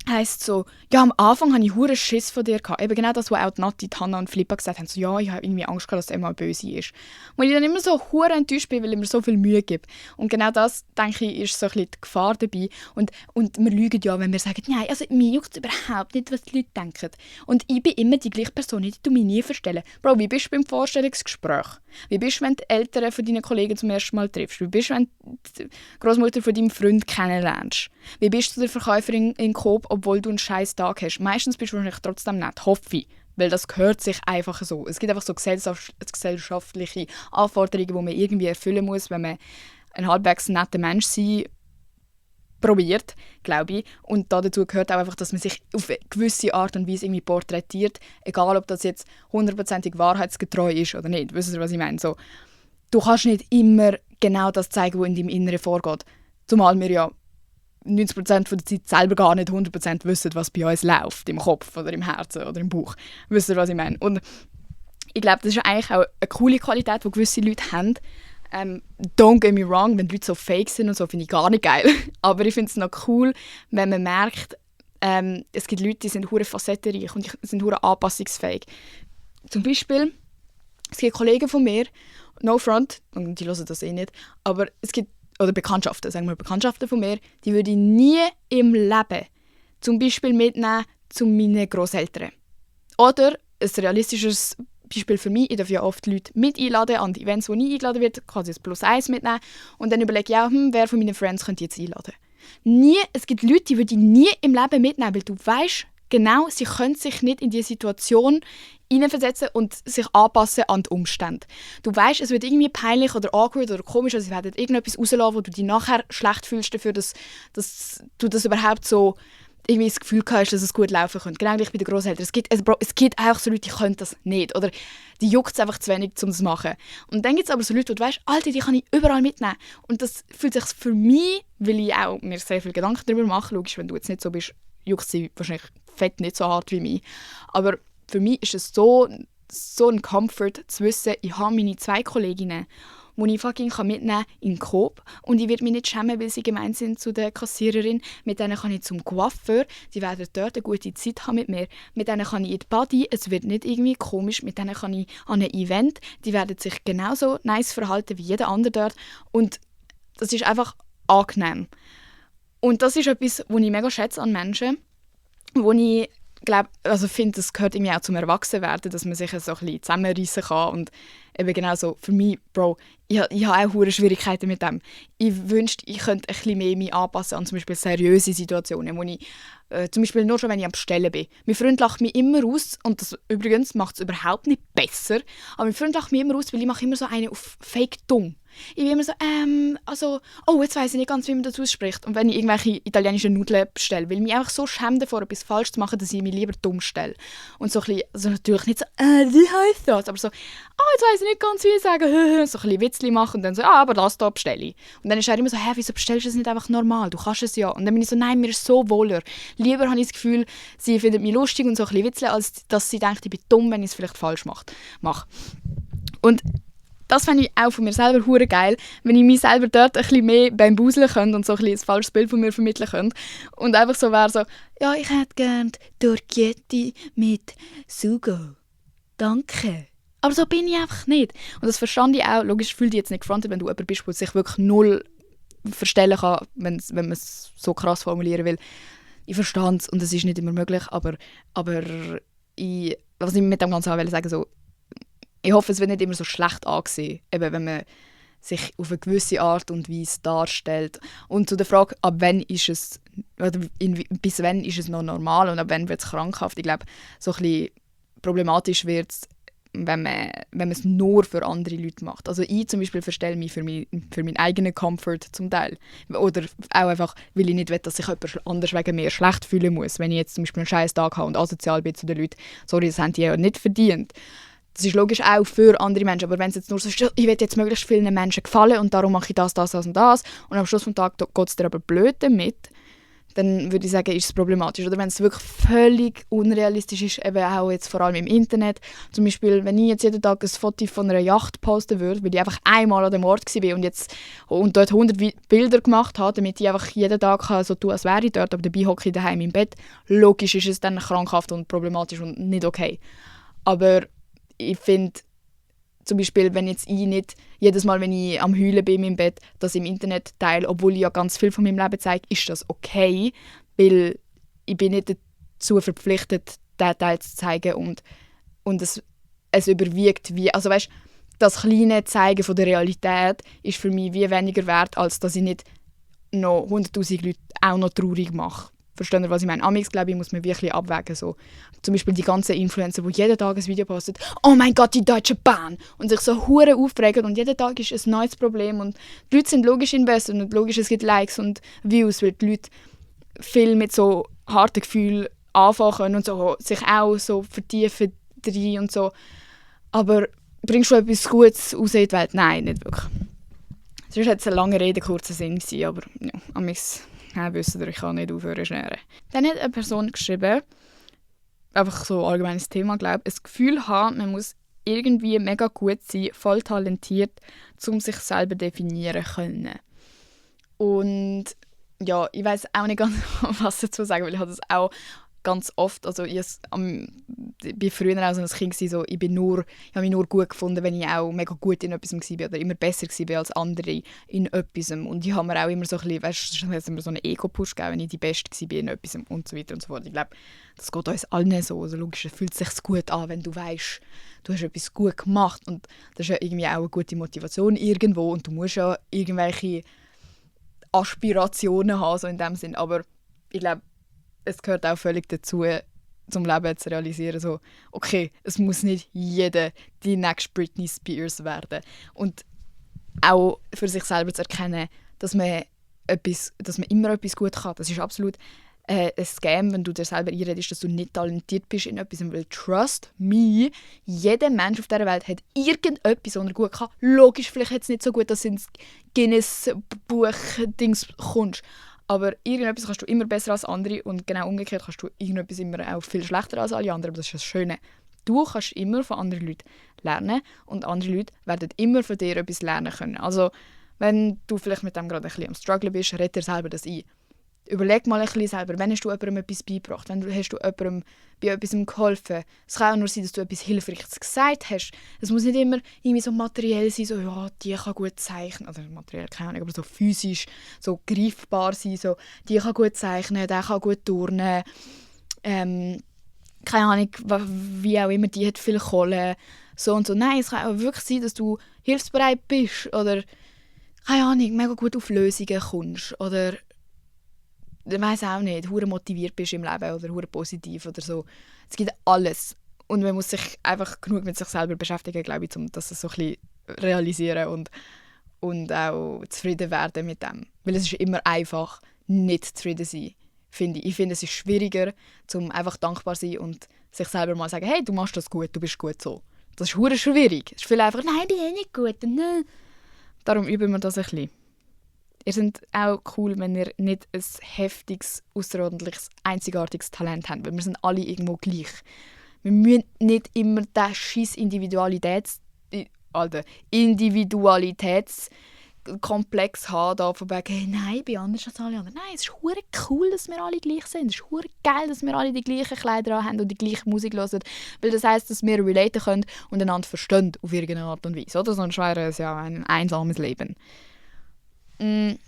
Speaker 1: heisst so, ja, am Anfang hatte ich hure Schiss von dir gehabt. Eben genau das, was auch Nati, Hannah und Flippa gesagt haben. So, ja, ich habe irgendwie Angst gehabt, dass er mal böse ist. Und ich dann immer so hure enttäuscht bin, weil ich mir so viel Mühe gebe. Und genau das, denke ich, ist so ein bisschen die Gefahr dabei. Und wir lügen ja, wenn wir sagen, nein, also mir juckt es überhaupt nicht, was die Leute denken. Und ich bin immer die gleiche Person, ich tue mich nie verstellen. Bro, wie bist du beim Vorstellungsgespräch? Wie bist du, wenn du die Eltern von deinen Kollegen zum ersten Mal triffst? Wie bist du, wenn du die Großmutter von deinem Freund kennenlernst? Wie bist du der Verkäuferin in Coop, obwohl du einen scheiß Tag hast? Meistens bist du wahrscheinlich trotzdem nett, hoffe ich. Weil das gehört sich einfach so. Es gibt einfach so gesellschaftliche Anforderungen, die man irgendwie erfüllen muss, wenn man ein halbwegs netter Mensch sein probiert, glaube ich. Und dazu gehört auch einfach, dass man sich auf eine gewisse Art und Weise irgendwie porträtiert, egal ob das jetzt 100%ig wahrheitsgetreu ist oder nicht. Wisst ihr, was ich meine? So, du kannst nicht immer genau das zeigen, was in deinem Inneren vorgeht. Zumal wir ja 90% von der Zeit selber gar nicht 100% wissen, was bei uns läuft, im Kopf oder im Herzen oder im Bauch. Wisst ihr, was ich meine? Und ich glaube, das ist eigentlich auch eine coole Qualität, die gewisse Leute haben. Don't get me wrong, wenn die Leute so fake sind und so, finde ich gar nicht geil. Aber ich finde es noch cool, wenn man merkt, es gibt Leute, die sind hure facettenreich und die sind hure anpassungsfähig. Zum Beispiel, es gibt Kollegen von mir, no front, und die hören das eh nicht, aber es gibt, oder Bekanntschaften, sagen wir Bekanntschaften von mir, die würde ich nie im Leben zum Beispiel mitnehmen zu meinen Grosseltern. Oder ein realistisches Beispiel für mich, ich darf ja oft Leute mit einladen an die Events, wo ich eingeladen werde, kann ich das +1 mitnehmen und dann überlege ich auch, wer von meinen Friends könnte ich jetzt einladen. Es gibt Leute, die würde ich nie im Leben mitnehmen, weil du weißt genau, sie können sich nicht in diese Situation hineinversetzen und sich anpassen an die Umstände. Du weißt, es wird irgendwie peinlich oder awkward oder komisch, also sie werden irgendetwas rauslassen, wo du dich nachher schlecht fühlst dafür, dass du das überhaupt so irgendwie das Gefühl hast, dass es gut laufen könnte. Genau gleich bei den Grosseltern. Es gibt auch so Leute, die können das nicht. Oder die juckt es einfach zu wenig, um das zu machen. Und dann gibt es aber so Leute, wo du weißt, Alter, die kann ich überall mitnehmen. Und das fühlt sich für mich, weil ich auch mir sehr viel Gedanken darüber mache, logisch, wenn du jetzt nicht so bist, juckt sie wahrscheinlich fett nicht so hart wie mich. Aber für mich ist es so ein Comfort zu wissen, ich habe meine 2 Kolleginnen, die ich fucking mitnehmen kann in den Coop. Und ich werde mich nicht schämen, weil sie gemein sind zu der Kassiererin. Mit denen kann ich zum Coiffeur. Die werden dort eine gute Zeit haben mit mir. Mit denen kann ich in die Body. Es wird nicht irgendwie komisch. Mit denen kann ich an ein Event. Die werden sich genauso nice verhalten wie jeder andere dort. Und das ist einfach angenehm. Und das ist etwas, was ich mega schätze an Menschen, wo ich finde, das gehört irgendwie auch zum Erwachsenwerden, dass man sich so ein bisschen zusammenreissen kann. Und eben genau so, für mich, Bro, ich habe auch hohe Schwierigkeiten mit dem. Ich wünschte, ich könnte ein bisschen mehr mich anpassen an zum Beispiel seriöse Situationen, wo ich zum Beispiel nur schon, wenn ich am Bestellen bin. Mein Freund lacht mich immer aus, und das übrigens macht es überhaupt nicht besser, aber mein Freund lacht mich immer aus, weil ich mache immer so eine auf fake dumm. Ich bin immer so, jetzt weiss ich nicht ganz, wie man das ausspricht. Und wenn ich irgendwelche italienischen Nudeln bestelle, weil ich mich einfach so schäme davor, etwas falsch zu machen, dass ich mich lieber dumm stelle. Und so ein bisschen, also natürlich nicht so, wie heisst das? Aber so, jetzt weiss ich nicht ganz, wie ich sage, so ein bisschen Witzli machen und dann so, aber das da bestelle ich. Und dann ist er immer so, wieso bestellst du das nicht einfach normal? Du kannst es ja. Und dann bin ich so, nein, mir ist so wohler. Lieber habe ich das Gefühl, sie findet mich lustig und so ein bisschen Witzli, als dass sie denkt, ich bin dumm, wenn ich es vielleicht falsch mache. Und das fände ich auch von mir selber hure geil, wenn ich mich selber dort ein bisschen mehr beim Buseln könnte und so ein bisschen ein falsches Bild von mir vermitteln könnte. Und einfach so wäre so, ja, ich hätte gerne Torchetti mit Sugo. Danke. Aber so bin ich einfach nicht. Und das verstand ich auch. Logisch fühle dich jetzt nicht gefrontet, wenn du jemand bist, der sich wirklich null verstellen kann, wenn man es so krass formulieren will. Ich verstehe es und es ist nicht immer möglich, aber was ich mit dem Ganzen sagen will, so, ich hoffe, es wird nicht immer so schlecht angesehen, eben wenn man sich auf eine gewisse Art und Weise darstellt. Und zu der Frage, ab wann ist es, oder bis wann ist es noch normal und ab wann wird es krankhaft, ich glaube, so ein bisschen problematisch wird es, wenn man es nur für andere Leute macht. Also ich zum Beispiel verstelle mich für meinen eigenen Comfort zum Teil. Oder auch einfach, weil ich nicht will, dass sich jemand anders wegen mir schlecht fühlen muss. Wenn ich jetzt zum Beispiel einen scheiß Tag habe und asozial bin zu den Leuten, sorry, das haben die ja nicht verdient. Das ist logisch auch für andere Menschen, aber wenn es jetzt nur so ist, ich will jetzt möglichst vielen Menschen gefallen und darum mache ich das und das und am Schluss des Tages geht es dir aber blöd damit, dann würde ich sagen, ist es problematisch. Oder wenn es wirklich völlig unrealistisch ist, eben auch jetzt vor allem im Internet. Zum Beispiel, wenn ich jetzt jeden Tag ein Foto von einer Yacht posten würde, weil ich einfach einmal an dem Ort war und dort 100 Bilder gemacht habe, damit ich einfach jeden Tag so tun, als wäre ich dort, aber dabei hocke ich daheim im Bett. Logisch ist es dann krankhaft und problematisch und nicht okay. Aber ich finde, zum Beispiel, wenn jetzt ich nicht jedes Mal, wenn ich am Heulen bin im Bett, das im Internet teile, obwohl ich ja ganz viel von meinem Leben zeige, ist das okay, weil ich bin nicht dazu verpflichtet, diesen Teil zu zeigen und es überwiegt wie, also weißt, das kleine Zeigen von der Realität ist für mich wie weniger wert, als dass ich nicht noch 100'000 Leute auch noch traurig mache. Verstehen Sie, was ich meine? Amigs, glaube ich, muss man wirklich abwägen. So. Zum Beispiel die ganzen Influencer, die jeden Tag ein Video posten, «Oh mein Gott, die Deutsche Bahn!» und sich so hure aufregen und jeden Tag ist ein neues Problem und die Leute sind logisch investiert und logisch, es gibt Likes und Views, weil die Leute viel mit so harten Gefühlen anfangen können und so, sich auch so vertiefen drin und so. Aber bringst du etwas Gutes raus in die Welt? Nein, nicht wirklich. Das war jetzt eine lange Rede, kurzer Sinn gewesen, aber ja, amigs wisst ihr, ich kann nicht aufhören zu schneiden. Dann hat eine Person geschrieben, einfach so ein allgemeines Thema, glaube ich, ein Gefühl haben, man muss irgendwie mega gut sein, voll talentiert, um sich selber definieren zu können. Und ja, ich weiß auch nicht ganz, was dazu sagen, weil ich habe das auch ganz oft, also ich war früher auch so ein Kind, so, ich habe mich nur gut gefunden, wenn ich auch mega gut in etwas war oder immer besser war als andere in etwas. Und ich habe mir auch immer so ein bisschen, weißt du, immer so einen Ego-Push gegeben, wenn ich die Beste war in etwas und so weiter und so fort. Ich glaube, das geht uns allen so. Also logisch, es fühlt sich gut an, wenn du weißt, du hast etwas gut gemacht und das ist ja irgendwie auch eine gute Motivation irgendwo und du musst ja irgendwelche Aspirationen haben, so in dem Sinn. Aber ich glaube, es gehört auch völlig dazu, zum Leben zu realisieren, so, okay, es muss nicht jeder die nächste Britney Spears werden. Und auch für sich selber zu erkennen, dass man immer etwas gut kann. Das ist absolut ein Scam, wenn du dir selber einredest, dass du nicht talentiert bist in etwas. Weil trust me, jeder Mensch auf dieser Welt hat irgendetwas, was er gut kann. Logisch, vielleicht jetzt nicht so gut, dass du ins Guinness-Buch-Dings kommst. Aber irgendetwas kannst du immer besser als andere und genau umgekehrt kannst du irgendetwas immer auch viel schlechter als alle anderen. Aber das ist das Schöne. Du kannst immer von anderen Leuten lernen und andere Leute werden immer von dir etwas lernen können. Also wenn du vielleicht mit dem gerade ein bisschen am Struggle bist, red dir selber das ein. Überleg mal ein bisschen selber, wann hast du jemandem etwas beigebracht, hast du jemandem bei etwas geholfen. Es kann auch nur sein, dass du etwas Hilfreiches gesagt hast. Es muss nicht immer irgendwie so materiell sein, so ja, die kann gut zeichnen, also materiell keine Ahnung, aber so physisch, so greifbar sein, so die kann gut zeichnen, der kann gut turnen, keine Ahnung, wie auch immer, die hat viel Kohle, so und so. Nein, es kann auch wirklich sein, dass du hilfsbereit bist oder, keine Ahnung, mega gut auf Lösungen kommst oder ich weiss auch nicht, hure motiviert bist im Leben oder hure positiv oder so. Es gibt alles. Und man muss sich einfach genug mit sich selber beschäftigen, glaube ich, um das so ein bisschen realisieren und auch zufrieden werden mit dem. Weil es ist immer einfach, nicht zufrieden zu sein, finde ich. Ich finde, es ist schwieriger, um einfach dankbar zu sein und sich selber mal sagen, hey, du machst das gut, du bist gut so. Das ist hure schwierig. Es ist viel einfach, nein, ich bin eh nicht gut. Nein. Darum üben wir das ein bisschen. Ihr seid auch cool, wenn ihr nicht ein heftiges, außerordentliches, einzigartiges Talent habt, weil wir sind alle irgendwo gleich. Wir müssen nicht immer diesen scheiß Individualitätskomplex haben, da von wegen, hey, nein, ich bin anders als alle anderen. Nein, es ist hure cool, dass wir alle gleich sind. Es ist hure geil, dass wir alle die gleichen Kleider haben und die gleiche Musik hören, weil das heisst, dass wir relaten können und einander verstehen auf irgendeine Art und Weise. Oder? Sonst wäre es ja ein einsames Leben. Dann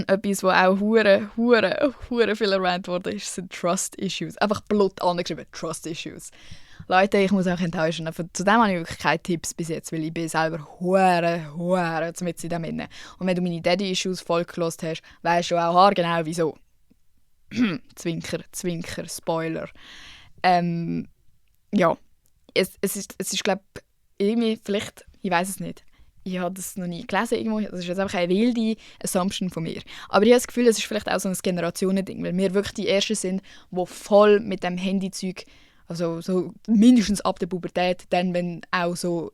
Speaker 1: etwas, was auch hure viel erwähnt wurde, sind Trust Issues. Einfach blut angeschrieben, Trust Issues. Leute, ich muss euch enttäuschen. Zu dem habe ich wirklich keine Tipps bis jetzt, weil ich bin selber hure mit in dem inne. Und wenn du meine Daddy-Issues voll gehört hast, weisst du auch haargenau wieso. Zwinker, Spoiler. Ja, es ist glaube ich, irgendwie, vielleicht, ich weiß es nicht. Ich habe das noch nie gelesen irgendwo. Das ist jetzt einfach eine wilde Assumption von mir. Aber ich habe das Gefühl, es ist vielleicht auch so ein Generationending, weil wir wirklich die Ersten sind, die voll mit dem Handyzeug, also so mindestens ab der Pubertät, dann wenn auch so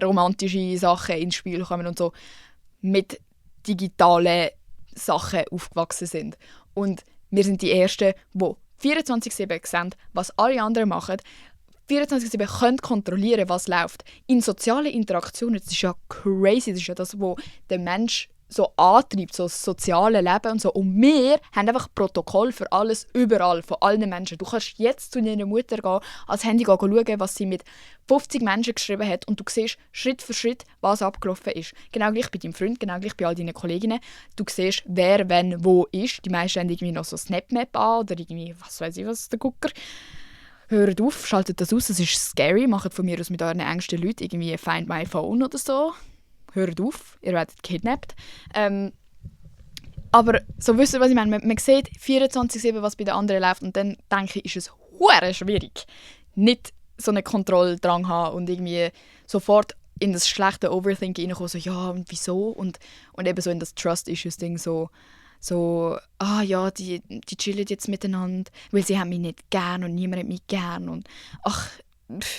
Speaker 1: romantische Sachen ins Spiel kommen und so, mit digitalen Sachen aufgewachsen sind. Und wir sind die Ersten, die 24/7 sehen, was alle anderen machen, 24/7 können kontrollieren, was läuft. In sozialen Interaktionen, das ist ja crazy, das ist ja das, was der Mensch so antreibt, so das soziale Leben und so. Und wir haben einfach Protokoll für alles, überall, von allen Menschen. Du kannst jetzt zu deiner Mutter gehen, ans Handy gehen, schauen, was sie mit 50 Menschen geschrieben hat und du siehst Schritt für Schritt, was abgelaufen ist. Genau gleich bei deinem Freund, genau gleich bei all deinen Kolleginnen. Du siehst, wer, wenn, wo ist. Die meisten haben irgendwie noch so SnapMap an oder irgendwie, was weiß ich was, der Gucker. Hört auf, schaltet das aus, es ist scary. Macht von mir aus mit euren engsten Leuten irgendwie Find My Phone oder so. Hört auf, ihr werdet gekidnappt. Aber so wisst ihr, was ich meine? Man sieht 24/7, was bei den anderen läuft und dann denke ich, ist es hure schwierig, nicht so einen Kontrolldrang zu haben und irgendwie sofort in das schlechte Overthinking reinkommen, so ja und wieso und eben so in das Trust-Issues-Ding so ja, die chillen jetzt miteinander, weil sie haben mich nicht gern und niemand hat mich gern und ach,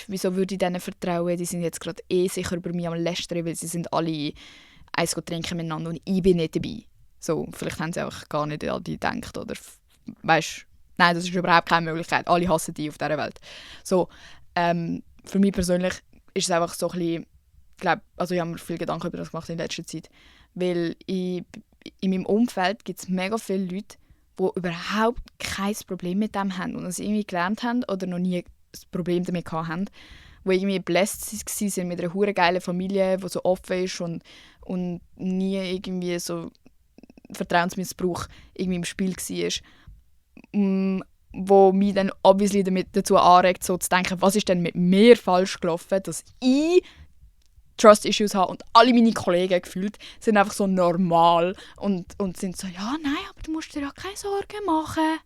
Speaker 1: wieso würde ich denen vertrauen, die sind jetzt gerade sicher über mich am Lästern, weil sie sind alle eins trinken miteinander und ich bin nicht dabei. So, vielleicht haben sie auch gar nicht an die gedacht oder weißt, nein, das ist überhaupt keine Möglichkeit, alle hassen die auf dieser Welt. So, für mich persönlich ist es einfach so ein bisschen, also ich habe mir viel Gedanken über das gemacht in letzter Zeit, weil in meinem Umfeld gibt es mega viele Leute, die überhaupt kein Problem mit dem haben und es irgendwie gelernt haben oder noch nie ein Problem damit hatten, die irgendwie blessed waren mit einer hure geilen Familie, die so offen ist und nie irgendwie so Vertrauensmissbrauch irgendwie im Spiel war, wo mich dann obviously damit dazu anregt, so zu denken, was ist denn mit mir falsch gelaufen, dass ich Trust-Issues habe und alle meine Kollegen gefühlt sind einfach so normal und sind so, ja, nein, aber du musst dir ja keine Sorgen machen.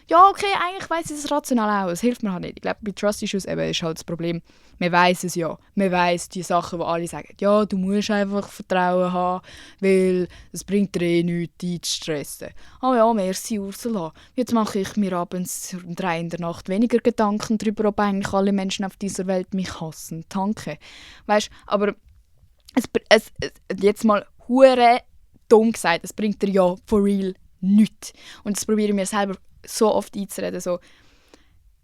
Speaker 1: Ja, okay, eigentlich weiss ich das rational auch, es hilft mir halt nicht. Ich glaube, bei Trust-Issues eben ist halt das Problem, man weiss es ja. Man weiss die Sachen, die alle sagen, ja, du musst einfach Vertrauen haben, weil es bringt dir nichts, dich zu stressen. Oh ja, merci Ursula, jetzt mache ich mir abends um 3 in der Nacht weniger Gedanken darüber, ob eigentlich alle Menschen auf dieser Welt mich hassen. Danke. Weißt, aber es jetzt mal hure dumm gesagt, es bringt dir ja for real nichts. Und das probiere ich mir selber so oft einzureden. So,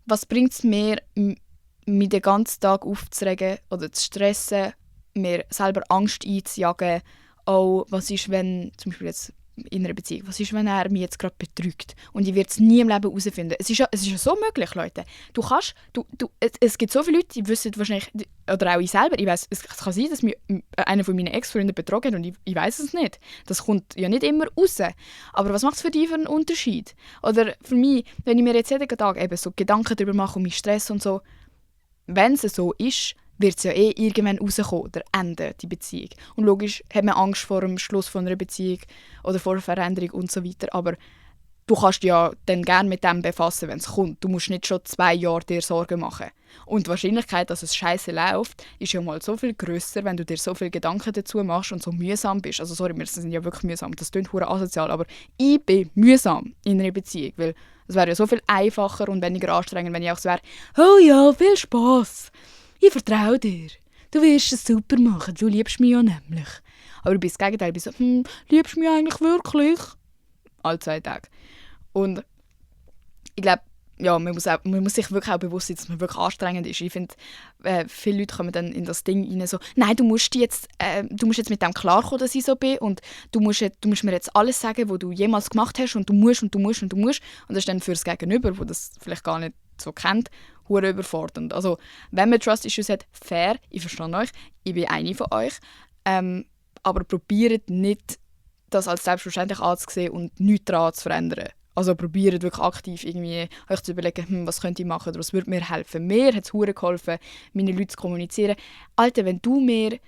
Speaker 1: was bringt es mir, mich den ganzen Tag aufzuregen oder zu stressen, mir selber Angst einzujagen? Auch, was ist, wenn, zum Beispiel jetzt in einer Beziehung, was ist, wenn er mich jetzt gerade betrügt und ich werde es nie im Leben herausfinden. Es ist ja so möglich, Leute. Es gibt so viele Leute, die wissen wahrscheinlich, oder auch ich selber, ich weiss, es kann sein, dass mich einer von meinen Ex-Freunden betrogen hat und ich weiss es nicht. Das kommt ja nicht immer raus. Aber was macht es für dich für einen Unterschied? Oder für mich, wenn ich mir jetzt jeden Tag eben so Gedanken darüber mache und mich Stress und so, wenn es so ist, wird es ja irgendwann rauskommen oder enden, die Beziehung. Und logisch hat man Angst vor dem Schluss von einer Beziehung oder vor einer Veränderung und so weiter, aber du kannst dich ja dann gerne mit dem befassen, wenn es kommt. Du musst nicht schon 2 Jahre dir Sorgen machen. Und die Wahrscheinlichkeit, dass es scheiße läuft, ist ja mal so viel grösser, wenn du dir so viele Gedanken dazu machst und so mühsam bist. Also sorry, wir sind ja wirklich mühsam, das klingt verdammt asozial, aber ich bin mühsam in einer Beziehung, weil es wäre ja so viel einfacher und weniger anstrengend, wenn ich auch so wäre, oh ja, viel Spass. Ich vertraue dir. Du wirst es super machen. Du liebst mich ja nämlich. Aber du bist das Gegenteil. Du bist so, liebst du mich eigentlich wirklich? Alle 2 Tage. Und ich glaube, ja, man muss sich wirklich auch bewusst sein, dass man wirklich anstrengend ist. Ich finde, viele Leute kommen dann in das Ding rein so, nein, du musst jetzt mit dem klarkommen, dass ich so bin und du musst mir jetzt alles sagen, was du jemals gemacht hast und du musst. Und das ist dann für das Gegenüber, das das vielleicht gar nicht so kennt, hure überfordernd. Also, wenn man Trust-Issues hat, fair, ich verstehe euch, ich bin eine von euch, aber probiert nicht, das als selbstverständlich anzusehen und nichts daran zu verändern. Also probiert wirklich aktiv irgendwie euch zu überlegen, was könnt ihr machen oder was würde mir helfen. Mir hat es verdammt geholfen, meine Leute zu kommunizieren. Alter, wenn du mir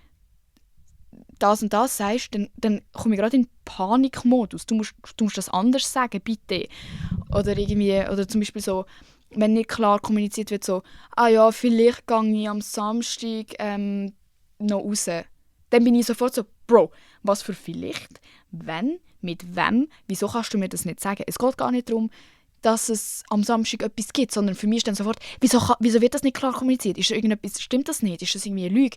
Speaker 1: das und das sagst, dann komme ich gerade in Panikmodus. Du musst das anders sagen, bitte. Oder zum Beispiel so, wenn nicht klar kommuniziert wird, so, ja, vielleicht gehe ich am Samstag noch raus. Dann bin ich sofort so, Bro, was für vielleicht? Wenn? Mit wem? Wieso kannst du mir das nicht sagen? Es geht gar nicht darum, dass es am Samstag etwas gibt, sondern für mich ist dann sofort, wieso wird das nicht klar kommuniziert? Ist irgendetwas, stimmt das nicht? Ist das irgendwie eine Lüge?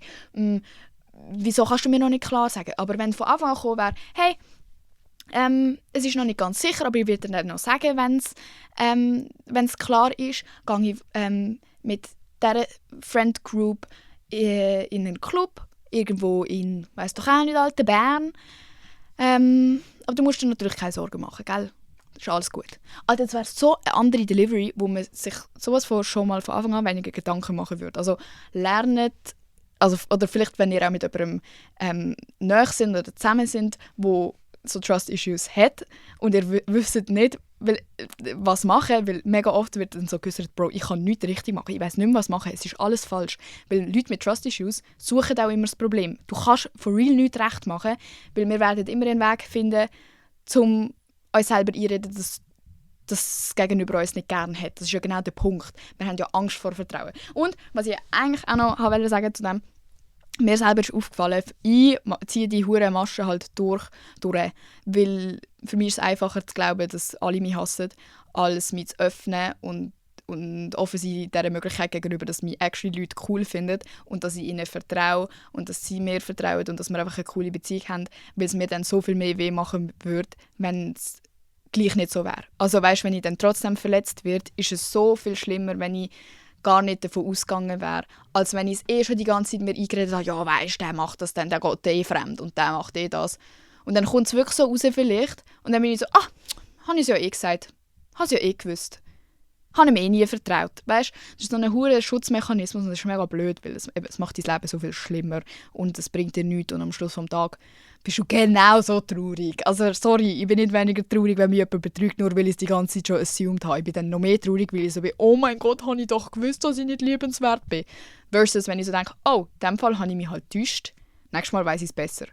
Speaker 1: Wieso kannst du mir noch nicht klar sagen? Aber wenn von Anfang an gekommen wäre, hey, es ist noch nicht ganz sicher, aber ich werde dann noch sagen, wenn es klar ist, gehe ich mit dieser Friend Group in einen Club, irgendwo in, weiss doch auch nicht, Alten Bern. Aber du musst dir natürlich keine Sorgen machen, gell? Das ist alles gut. Also das wäre so eine andere Delivery, wo man sich sowas schon mal von Anfang an weniger Gedanken machen würde. Also lernt, oder vielleicht, wenn ihr auch mit jemandem nahe sind oder zusammen sind, wo so Trust-Issues hat und ihr wisst nicht, was machen, weil mega oft wird dann so gesagt, Bro, ich kann nichts richtig machen, ich weiß nicht mehr, was machen, es ist alles falsch. Weil Leute mit Trust-Issues suchen auch immer das Problem. Du kannst for real nichts recht machen, weil wir werden immer einen Weg finden, um uns selber einreden, dass das Gegenüber uns nicht gerne hat. Das ist ja genau der Punkt. Wir haben ja Angst vor Vertrauen. Und was ich eigentlich auch noch wollte sagen zu dem, mir selber ist aufgefallen, ich ziehe die hure Masche halt durch, weil für mich ist es einfacher zu glauben, dass alle mich hassen, als mich zu öffnen und offen sein dieser Möglichkeit gegenüber, dass mich actually Leute cool finden und dass ich ihnen vertraue und dass sie mir vertrauen und dass wir einfach eine coole Beziehung haben, weil es mir dann so viel mehr weh machen würde, wenn es gleich nicht so wäre. Also weißt, wenn ich dann trotzdem verletzt werde, ist es so viel schlimmer, wenn ich gar nicht davon ausgegangen wäre, als wenn ich es schon die ganze Zeit mir eingeredet habe, ja weisst, der macht das dann, der geht fremd und der macht das. Und dann kommt es wirklich so raus vielleicht und dann bin ich so, habe ich es ja gesagt, habe es ja gewusst. Habe ich mir nie vertraut. Weißt? Das ist so ein hoher Schutzmechanismus und das ist mega blöd, weil es macht dein Leben so viel schlimmer und es bringt dir nichts und am Schluss des Tages bist du genau so traurig. Also sorry, ich bin nicht weniger traurig, wenn mich jemand betrügt, nur weil ich es die ganze Zeit schon assumed habe. Ich bin dann noch mehr traurig, weil ich so bin, oh mein Gott, habe ich doch gewusst, dass ich nicht liebenswert bin. Versus wenn ich so denke, oh, in diesem Fall habe ich mich halt getäuscht, nächstes Mal weiss ich es besser.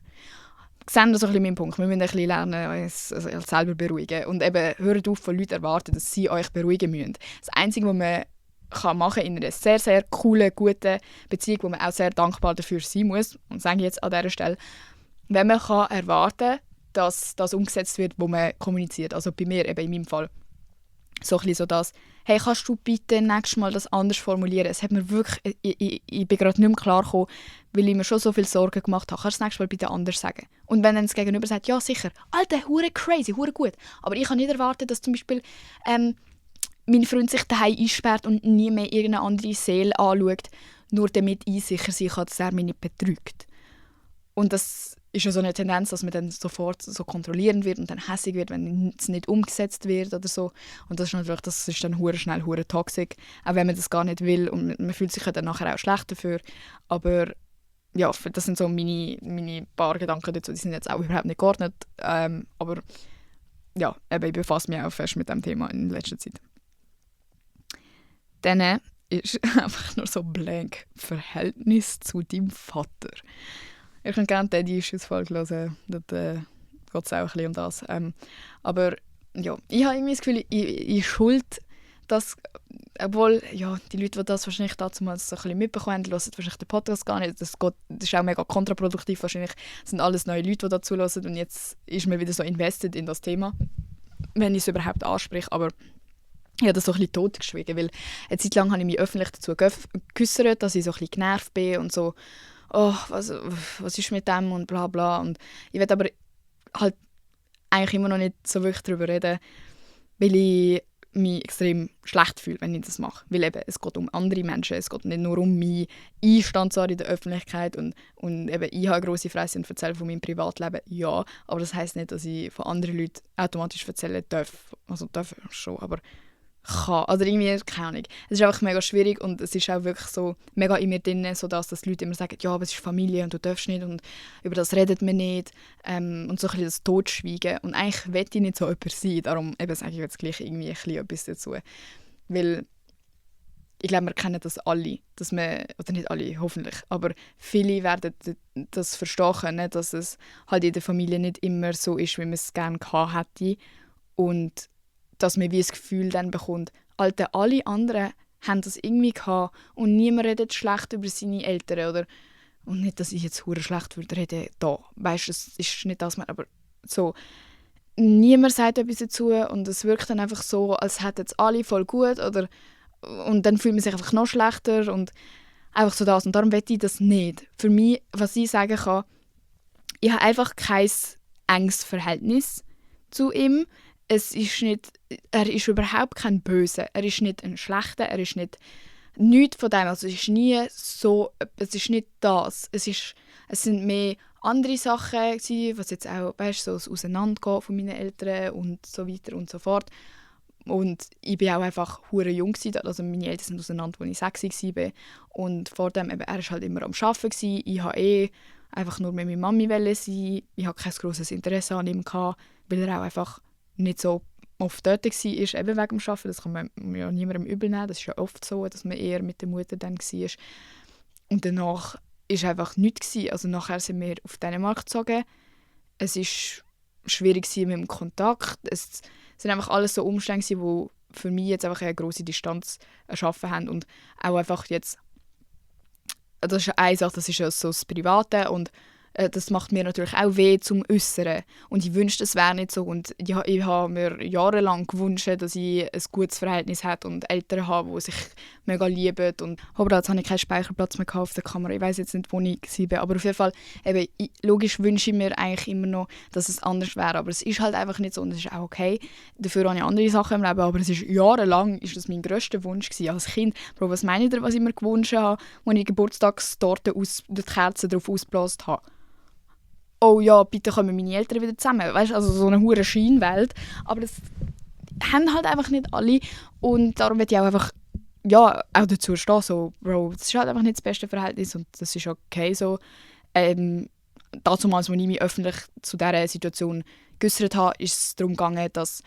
Speaker 1: Sehen das so ein bisschen meinen Punkt. Wir müssen ein bisschen lernen, uns selber beruhigen. Und eben, hört auf, von Leuten erwarten, dass sie euch beruhigen müssen. Das Einzige, was man machen kann in einer sehr, sehr coolen, guten Beziehung, wo man auch sehr dankbar dafür sein muss, und sage ich jetzt an dieser Stelle, wenn man kann erwarten kann, dass das umgesetzt wird, was man kommuniziert. Also bei mir, eben in meinem Fall. So ein bisschen so das, hey, kannst du bitte nächstes Mal das anders formulieren? Es hat mir wirklich, ich bin gerade nicht mehr klar gekommen, weil ich mir schon so viel Sorgen gemacht habe. Kannst du das nächste Mal bitte anders sagen? Und wenn dann das Gegenüber sagt, ja sicher, Alter, hure crazy, hure gut. Aber ich kann nicht erwarten, dass zum Beispiel mein Freund sich daheim einsperrt und nie mehr irgendeine andere Seele anschaut, nur damit ich sicher sein kann, dass er mich nicht betrügt. Und das ist ja so eine Tendenz, dass man dann sofort so kontrollierend wird und dann hässig wird, wenn es nicht umgesetzt wird oder so. Und das ist dann hure schnell hure toxisch, auch wenn man das gar nicht will und man fühlt sich ja dann nachher auch schlecht dafür. Aber ja, das sind so meine paar Gedanken dazu. Die sind jetzt auch überhaupt nicht geordnet, aber ja, eben, ich befasse mich auch fest mit dem Thema in letzter Zeit. Dann ist einfach nur so blank Verhältnis zu deinem Vater. Ich kann gerne die Daddy-Issues-Folge hören, dort geht es auch ein bisschen um das. Aber ja, ich habe irgendwie das Gefühl, ich schuld das, obwohl ja, die Leute, die das wahrscheinlich dazu mal so ein bisschen mitbekommen haben, hören wahrscheinlich den Podcast gar nicht. Das ist auch mega kontraproduktiv. Wahrscheinlich sind alles neue Leute, die dazu hören und jetzt ist man wieder so invested in das Thema, wenn ich es überhaupt anspreche. Aber ich habe das so ein bisschen totgeschwiegen, weil eine Zeit lang habe ich mich öffentlich dazu geäussert, dass ich so ein bisschen genervt bin und so, oh, was ist mit dem und bla bla. Und ich will aber halt eigentlich immer noch nicht so wirklich darüber reden, weil ich mich extrem schlecht fühle, wenn ich das mache. Weil eben, es geht um andere Menschen, es geht nicht nur um mich. Ich stand zwar in der Öffentlichkeit und eben, ich habe eine grosse Fresse und erzähle von meinem Privatleben, ja, aber das heisst nicht, dass ich von anderen Leuten automatisch erzählen darf. Also darf schon, aber kann. Oder irgendwie, keine Ahnung. Es ist einfach mega schwierig und es ist auch wirklich so mega in mir drin, so dass die Leute immer sagen, ja, aber es ist Familie und du darfst nicht und über das redet man nicht und so ein bisschen das Totschweigen. Und eigentlich will ich nicht so jemand sein, darum eben sage ich jetzt gleich irgendwie ein bisschen etwas dazu. Weil ich glaube, wir kennen das alle, dass man, oder nicht alle, hoffentlich, aber viele werden das verstehen können, dass es halt in der Familie nicht immer so ist, wie man es gerne gehabt hätte und dass man wie das Gefühl dann bekommt, Alter, alle anderen haben das irgendwie gehabt und niemand redet schlecht über seine Eltern oder und nicht, dass ich jetzt hure schlecht würde reden, da, weißt du, es ist nicht das, aber so, niemand sagt etwas dazu und es wirkt dann einfach so, als hätten es alle voll gut oder und dann fühlt man sich einfach noch schlechter und einfach so das und darum will ich das nicht. Für mich, was ich sagen kann, ich habe einfach kein enges Verhältnis zu ihm. Es ist nicht, er ist überhaupt kein Böse. Er ist nicht ein Schlechter, er ist nicht nichts von dem. Also es ist nie so, es ist nicht das. Es sind mehr andere Sachen gewesen, was jetzt auch, weißt, so das Auseinandergehen von meinen Eltern und so weiter und so fort. Und ich war auch einfach hure jung gewesen, also meine Eltern sind auseinander, als ich 6 war. Und vor dem, eben, er war halt immer am Arbeiten gewesen. Ich wollte einfach nur mit meiner Mami sein. Ich hatte kein grosses Interesse an ihm gehabt, weil er auch einfach nicht so oft dort war, eben wegen dem Arbeiten. Das kann man ja niemandem übel nehmen. Das ist ja oft so, dass man eher mit der Mutter dann war. Und danach war einfach nichts gewesen. Also nachher sind wir auf Dänemark gezogen. Es war schwierig mit dem Kontakt. Es sind einfach alles so Umstände, die für mich jetzt einfach eine grosse Distanz erschaffen haben. Und auch einfach jetzt, das ist eine Sache, das ist ja so das Private und das macht mir natürlich auch weh zum Äußeren. Und ich wünschte, es wäre nicht so. Und ich habe mir jahrelang gewünscht, dass ich ein gutes Verhältnis habe und Eltern habe, die sich mega lieben. Und aber jetzt habe ich keinen Speicherplatz mehr auf der Kamera. Ich weiß jetzt nicht, wo ich war. Aber auf jeden Fall, eben, logisch wünsche ich mir eigentlich immer noch, dass es anders wäre. Aber es ist halt einfach nicht so und es ist auch okay. Dafür habe ich andere Sachen im Leben. Aber es ist jahrelang ist das mein grösster Wunsch gewesen. Als Kind, Bro, was meine ich, was ich mir gewünscht habe, als ich Geburtstagstorte die Kerzen drauf ausgeblasen habe? Oh ja, bitte kommen meine Eltern wieder zusammen. Weißt, also so eine hure Scheinwelt. Aber das haben halt einfach nicht alle. Und darum wird ich auch einfach ja, auch dazu stehen. So, Bro, das ist halt einfach nicht das beste Verhältnis und das ist okay so. Damals, als ich mich öffentlich zu dieser Situation geäußert habe, ist es darum gegangen, dass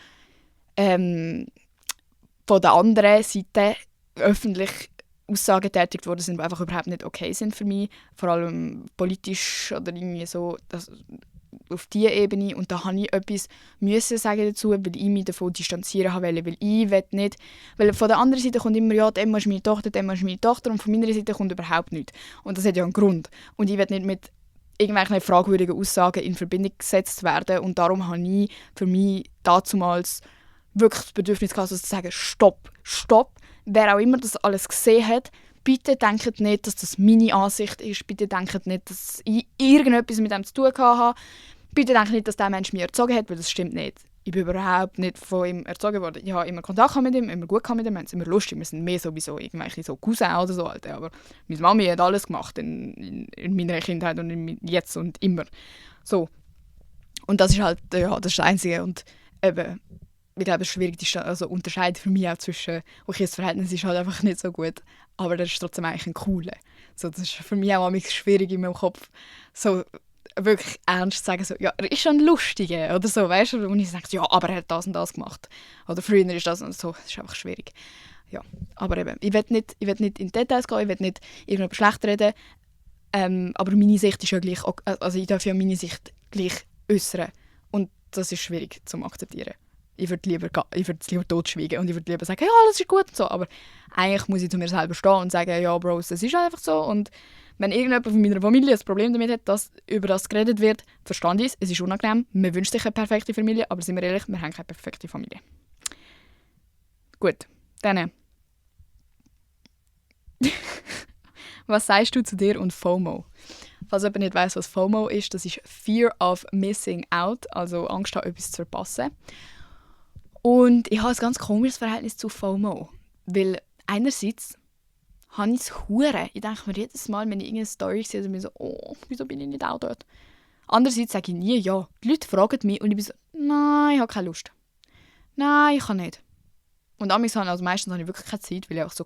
Speaker 1: von der anderen Seite öffentlich Aussagen getätigt worden sind, die einfach überhaupt nicht okay sind für mich. Vor allem politisch oder irgendwie so auf diese Ebene. Und da habe ich etwas müssen sagen dazu, weil ich mich davon distanzieren wollte. Weil ich will nicht... Weil von der anderen Seite kommt immer, ja, die Emma ist meine Tochter, die Emma ist meine Tochter. Und von meiner Seite kommt überhaupt nichts. Und das hat ja einen Grund. Und ich will nicht mit irgendwelchen fragwürdigen Aussagen in Verbindung gesetzt werden. Und darum habe ich für mich dazumals wirklich das Bedürfnis gehabt, also zu sagen, stopp. Wer auch immer das alles gesehen hat, bitte denkt nicht, dass das meine Ansicht ist. Bitte denkt nicht, dass ich irgendetwas mit dem zu tun habe. Bitte denkt nicht, dass der Mensch mich erzogen hat, weil das stimmt nicht. Ich bin überhaupt nicht von ihm erzogen worden. Ich habe immer Kontakt mit ihm, immer gut mit ihm, wir haben es immer lustig. Wir sind mehr sowieso irgendwelche so Cousins oder so. Alter. Aber meine Mami hat alles gemacht in meiner Kindheit und jetzt und immer. So. Und das ist halt, ja, das ist das Einzige. Und eben, ich glaube, es ist schwierig, also unterscheiden für mich auch zwischen, okay, das Verhältnis ist halt einfach nicht so gut, aber das ist trotzdem eigentlich ein cooler. So, das ist für mich auch schwierig in meinem Kopf, so wirklich ernst zu sagen, so, ja, er ist schon ein Lustiger oder so, weißt du, und ich sage, ja, aber er hat das und das gemacht. Oder früher ist das und so, das ist einfach schwierig. Ja, aber eben, ich will nicht in Details gehen, ich will nicht irgendetwas schlecht reden, aber meine Sicht ist ja gleich, also ich darf ja meine Sicht gleich äußern und das ist schwierig zu akzeptieren. Ich würde es lieber totschweigen und ich würde lieber sagen, ja, alles ist gut und so. Aber eigentlich muss ich zu mir selber stehen und sagen, ja, Bro, das ist einfach so. Und wenn irgendjemand von meiner Familie ein Problem damit hat, dass über das geredet wird, verstand ich es. Es ist unangenehm. Man wünscht sich eine perfekte Familie, aber sind wir ehrlich, wir haben keine perfekte Familie. Gut, dann. Was sagst du zu dir und FOMO? Falls jemand nicht weiss, was FOMO ist, das ist Fear of Missing Out, also Angst haben, etwas zu verpassen. Und ich habe ein ganz komisches Verhältnis zu FOMO. Weil einerseits habe ich es hure. Ich denke mir jedes Mal, wenn ich irgendeine Story sehe, mir so, oh, wieso bin ich nicht auch dort? Andererseits sage ich nie ja. Die Leute fragen mich und ich bin so, nein, ich habe keine Lust. Nein, ich kann nicht. Und also meistens habe ich wirklich keine Zeit, weil ich einfach so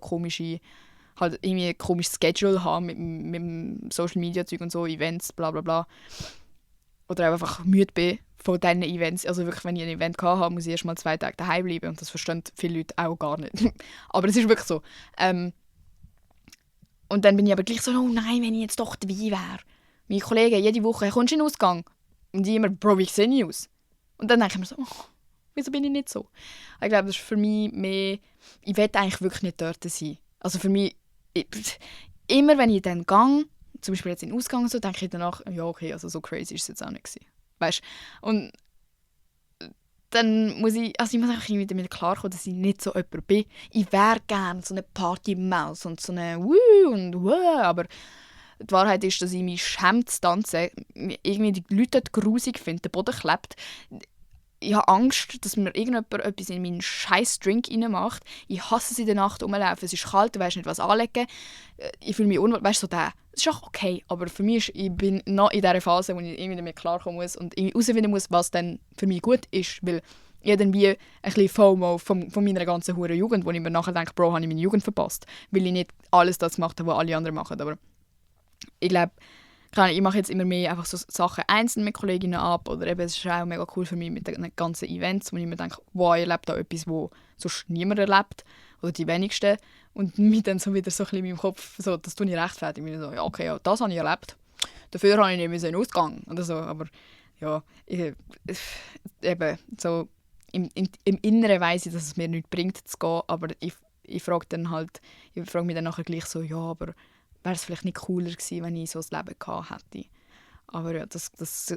Speaker 1: halt irgendwie ein komisches Schedule habe mit dem Social Media Zeug und so, Events, bla bla bla. Oder auch einfach müde bin von diesen Events. Also wirklich, wenn ich ein Event hatte, muss ich erst mal 2 Tage daheim bleiben und das verstehen viele Leute auch gar nicht. Aber es ist wirklich so. Und dann bin ich aber gleich so, oh nein, wenn ich jetzt doch dabei wäre. Meine Kollegen jede Woche, kommst du in den Ausgang? Und die immer, Bro, wie sehe ich aus? Und dann denke ich mir so, oh, wieso bin ich nicht so? Ich glaube, das ist für mich mehr, ich will eigentlich wirklich nicht dort sein. Also für mich, immer wenn ich dann gehe, zum Beispiel jetzt in den Ausgang so, denke ich danach, ja okay, also so crazy ist es jetzt auch nicht gewesen. Weißt? Und dann muss ich einfach irgendwie damit klarkommen, dass ich nicht so jemand bin. Ich wäre gerne so eine Partymaus und so eine Wuh und Wuh, aber die Wahrheit ist, dass ich mich schäme zu tanzen. Irgendwie die Leute dort grusig finden, der Boden klebt. Ich habe Angst, dass mir irgendjemand etwas in meinen scheiß Drink reinmacht. Ich hasse es in der Nacht rumlaufen. Es ist kalt, du weißt nicht, was anlegen. Ich fühle mich unwohl. Weißt du, so das ist auch okay. Aber für mich ich bin noch in dieser Phase, wo ich irgendwie damit klarkommen muss und irgendwie herausfinden muss, was dann für mich gut ist. Weil ich dann wie ein bisschen FOMO von meiner ganzen hure Jugend, wo ich mir nachher denke, Bro, habe ich meine Jugend verpasst. Weil ich nicht alles das gemacht habe, was alle anderen machen. Aber ich glaube, ich mache jetzt immer mehr einfach so Sachen einzeln mit Kolleginnen ab. Oder eben, es ist auch mega cool für mich mit den ganzen Events, wo ich mir denke, wow, ich erlebe da etwas, wo sonst niemand erlebt. Oder die wenigsten. Und mich dann so wieder so ein bisschen in meinem Kopf, so, das tue ich rechtfertig. Ich so, ja, okay, ja, das habe ich erlebt. Dafür habe ich nicht einen Ausgang oder so. Aber ja, eben so im Inneren weiss ich, dass es mir nichts bringt zu gehen. Aber ich frage mich dann nachher gleich so, ja, aber wäre es vielleicht nicht cooler gewesen, wenn ich so ein Leben gehabt hätte. Aber ja, das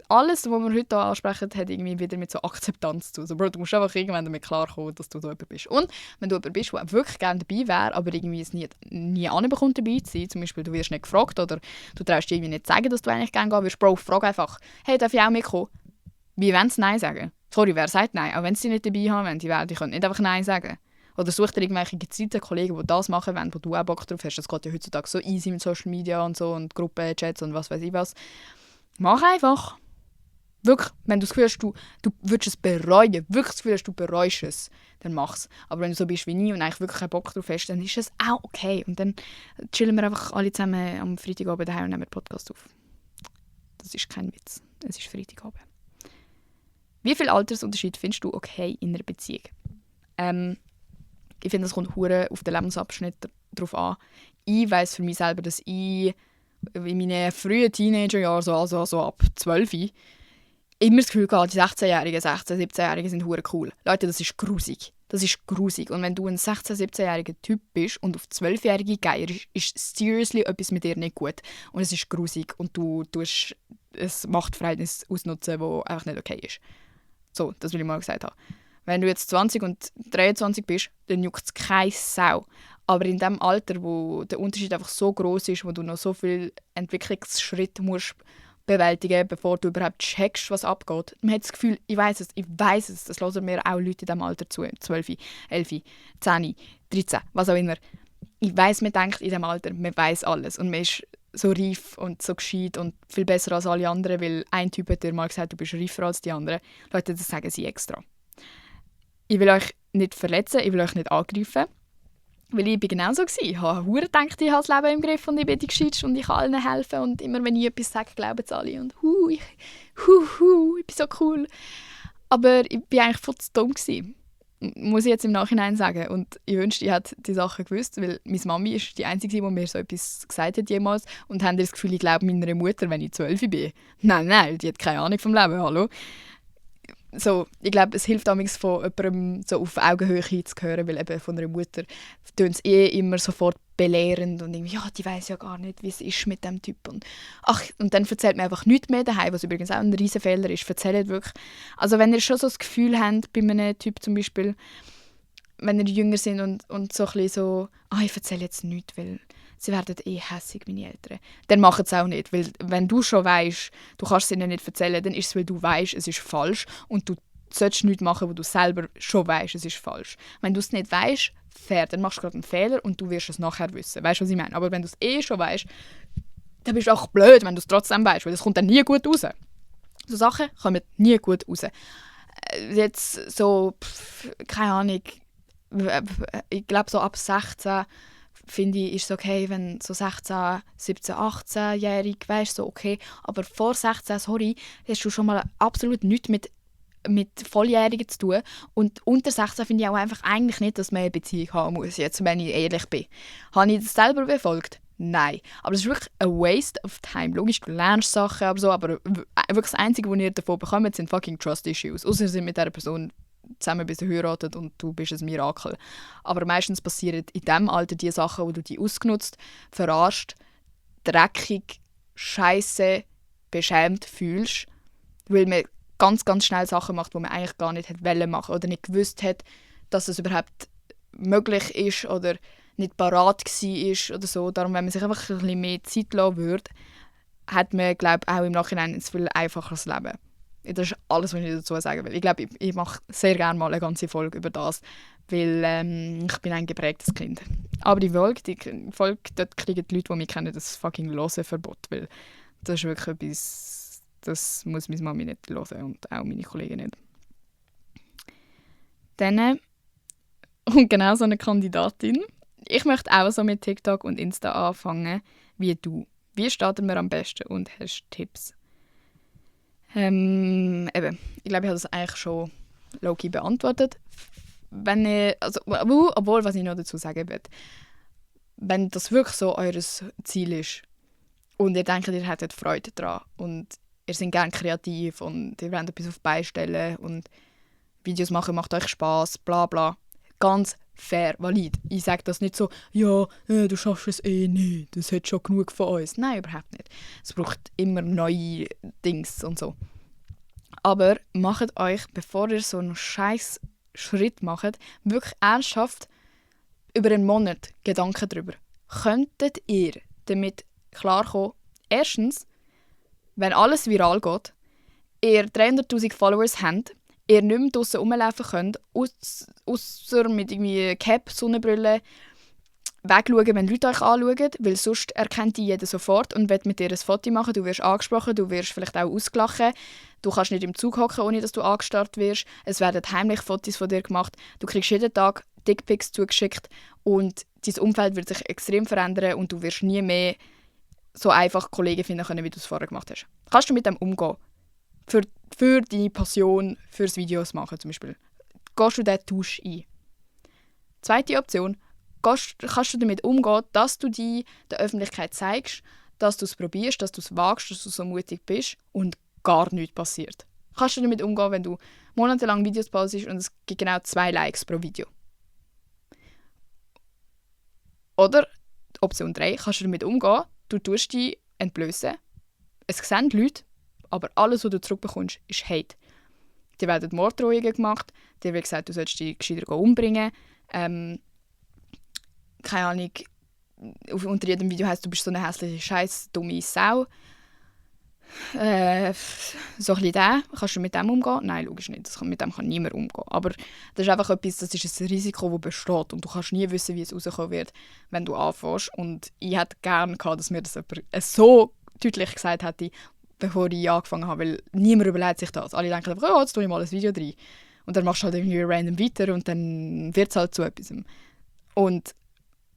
Speaker 1: alles, was wir heute ansprechen, hat irgendwie wieder mit so Akzeptanz zu tun. Also, Bro, du musst einfach irgendwann damit klarkommen, dass du so jemand bist. Und wenn du jemand bist, der wirklich gerne dabei wäre, aber irgendwie es nie anbekommt, dabei zu sein, zum Beispiel du wirst nicht gefragt oder du traust dir irgendwie nicht sagen, dass du eigentlich gerne gehen würdest, Bro, frag einfach, hey, darf ich auch mitkommen? Wie wollen sie Nein sagen? Sorry, wer sagt Nein? Auch wenn sie nicht dabei haben, die können nicht einfach Nein sagen. Oder such dir irgendwelche gezielten Kollegen, die das machen wollen, wo du auch Bock drauf hast. Das geht ja heutzutage so easy mit Social Media und so und Gruppenchats und was weiß ich was. Mach einfach. Wirklich, wenn du das Gefühl hast, du würdest es bereuen, wirklich das Gefühl hast, du bereust es, dann mach's. Aber wenn du so bist wie nie und eigentlich wirklich keinen Bock drauf hast, dann ist es auch okay. Und dann chillen wir einfach alle zusammen am Freitagabend daheim und nehmen den Podcast auf. Das ist kein Witz. Es ist Freitagabend. Wie viel Altersunterschied findest du okay in einer Beziehung? Ich finde, das kommt hure auf den Lebensabschnitt drauf an. Ich weiss für mich selber, dass ich in meinen frühen Teenagerjahren, also ab 12, immer das Gefühl hatte, die 16-Jährigen, 16-, 17-Jährigen sind hure cool. Leute, das ist grusig. Das ist grusig. Und wenn du ein 16-, 17-jähriger Typ bist und auf 12-jährige geierst, ist seriously etwas mit dir nicht gut. Und es ist grusig. Und du tust ein Machtverhältnis ausnutzen, das einfach nicht okay ist. So, das will ich mal gesagt haben. Wenn du jetzt 20 und 23 bist, dann juckt es keine Sau. Aber in dem Alter, wo der Unterschied einfach so groß ist, wo du noch so viele Entwicklungsschritte musst bewältigen, bevor du überhaupt checkst, was abgeht. Man hat das Gefühl, ich weiss es, das hören mir auch Leute in diesem Alter zu, 12, 11, 10, 13, was auch immer. Ich weiss, man denkt in diesem Alter, man weiss alles und man ist so reif und so gescheit und viel besser als alle anderen, weil ein Typ hat dir mal gesagt, du bist reifer als die anderen. Leute, das sagen sie extra. Ich will euch nicht verletzen, ich will euch nicht angreifen, weil ich bin genauso gewesen. Ich habe gedacht, ich habe das Leben im Griff und ich bin die Gescheiteste und ich kann allen helfen und immer wenn ich etwas sage, glauben es alle und ich bin so cool. Aber ich war eigentlich voll zu dumm gewesen. Muss ich jetzt im Nachhinein sagen. Und ich wünschte, ich hätte die Sachen gewusst, weil meine Mami ist die Einzige, die mir so etwas gesagt hat jemals und haben das Gefühl, ich glaube meiner Mutter, wenn ich 12 bin. Nein, die hat keine Ahnung vom Leben, hallo. So, ich glaube, es hilft damals von jemandem so auf Augenhöhe zu hören, weil eben von einer Mutter tun es immer sofort belehrend und irgendwie, ja, die weiss ja gar nicht, wie es ist mit dem Typ. Und dann erzählt mir einfach nichts mehr daheim, was übrigens auch ein riesen Fehler ist. Erzählt wirklich. Also wenn ihr schon so das Gefühl habt, bei einem Typ zum Beispiel, wenn ihr jünger sind und so ein bisschen so, ich erzähle jetzt nichts, weil sie werden hässig, meine Eltern. Dann machen es auch nicht, weil wenn du schon weisst, du kannst es ihnen nicht erzählen, dann ist es, weil du weisst, es ist falsch und du solltest nichts machen, wo du selber schon weisst, es ist falsch. Wenn du es nicht weisst, fair, dann machst du gerade einen Fehler und du wirst es nachher wissen. Weißt du, was ich meine? Aber wenn du es schon weisst, dann bist du auch blöd, wenn du es trotzdem weisst, weil das kommt dann nie gut raus. So Sachen kommen nie gut raus. Jetzt so, keine Ahnung, ich glaube, so ab 16 finde ich, ist es okay, wenn so 16, 17, 18-jährig, weißt so okay. Aber vor 16, sorry, hast du schon mal absolut nichts mit Volljährigen zu tun. Und unter 16 finde ich auch einfach eigentlich nicht, dass man eine Beziehung haben muss, jetzt, wenn ich ehrlich bin. Habe ich das selber befolgt? Nein. Aber es ist wirklich ein Waste of time. Logisch, du lernst Sachen, aber wirklich das Einzige, was ihr davon bekommt, sind fucking Trust Issues. Außer ihr seid mit dieser Person zusammen bis ihr heiratet und du bist ein Mirakel. Aber meistens passieren in diesem Alter die Sachen, wo du dich ausgenutzt, verarscht, dreckig, scheiße, beschämt fühlst, weil man ganz, ganz schnell Sachen macht, die man eigentlich gar nicht hätte wollen machen oder nicht gewusst hat, dass es überhaupt möglich ist oder nicht parat war oder so. Darum, wenn man sich einfach ein bisschen mehr Zeit lassen würde, hat man, glaube ich, auch im Nachhinein ein viel einfacheres Leben. Das ist alles, was ich dazu sagen will. Ich glaube, ich mache sehr gerne mal eine ganze Folge über das, weil ich bin ein geprägtes Kind. Aber die Folge, dort kriegen die Leute, die mich kennen, das fucking Hörenverbot, weil das ist wirklich etwas, das muss meine Mami nicht hören und auch meine Kollegen nicht. Dann, und genau so eine Kandidatin, ich möchte auch so mit TikTok und Insta anfangen wie du. Wie starten wir am besten und hast Tipps? Eben, ich glaube, ich habe das eigentlich schon low-key beantwortet. Obwohl, was ich noch dazu sagen will, wenn das wirklich so eures Ziel ist und ihr denkt, ihr hättet Freude daran und ihr seid gerne kreativ und ihr wollt etwas auf die Beine stellen und Videos machen macht euch Spass, bla bla, ganz fair, valid. Ich sage das nicht so, ja, du schaffst es eh nicht, das hat schon genug von uns. Nein, überhaupt nicht. Es braucht immer neue Dings und so. Aber macht euch, bevor ihr so einen scheiß Schritt macht, wirklich ernsthaft über einen Monat Gedanken darüber. Könntet ihr damit klarkommen, erstens, wenn alles viral geht, ihr 300'000 Followers habt, ihr nicht mehr draussen rumlaufen könnt, ausser mit irgendwie Cap, Sonnenbrille, wegschauen, wenn Leute euch anschauen, weil sonst erkennt die jeder sofort und will mit dir ein Foto machen. Du wirst angesprochen, du wirst vielleicht auch ausgelacht. Du kannst nicht im Zug hocken, ohne dass du angestarrt wirst. Es werden heimlich Fotos von dir gemacht. Du kriegst jeden Tag Dickpics zugeschickt und dein Umfeld wird sich extrem verändern und du wirst nie mehr so einfach Kollegen finden können, wie du es vorher gemacht hast. Kannst du mit dem umgehen? Für deine Passion, fürs Videos machen zum Beispiel. Gehst du diesen Tausch ein? Zweite Option, kannst du damit umgehen, dass du dich der Öffentlichkeit zeigst, dass du es probierst, dass du es wagst, dass du so mutig bist und gar nichts passiert. Kannst du damit umgehen, wenn du monatelang Videos postest und es gibt genau 2 Likes pro Video? Oder Option 3, kannst du damit umgehen, du tust dich entblößen. Es sehen die Leute, aber alles, was du zurückbekommst, ist Hate. Dir werden Morddrohungen gemacht, dir wird gesagt, du sollst dich gescheiter umbringen. Keine Ahnung, unter jedem Video heisst, du bist so eine hässliche, scheiß dumme Sau. So ein bisschen der. Kannst du mit dem umgehen? Nein, logisch nicht. Mit dem kann niemand umgehen. Aber das ist einfach etwas, das ist ein Risiko, das besteht. Und du kannst nie wissen, wie es rauskommen wird, wenn du anfängst. Und ich hätte gerne gehabt, dass mir das jemand so deutlich gesagt hätte, bevor ich angefangen habe. Weil niemand überlegt sich das. Alle denken einfach, oh, jetzt tue ich mal ein Video rein. Und dann machst du halt irgendwie random weiter und dann wird es halt zu etwas. Und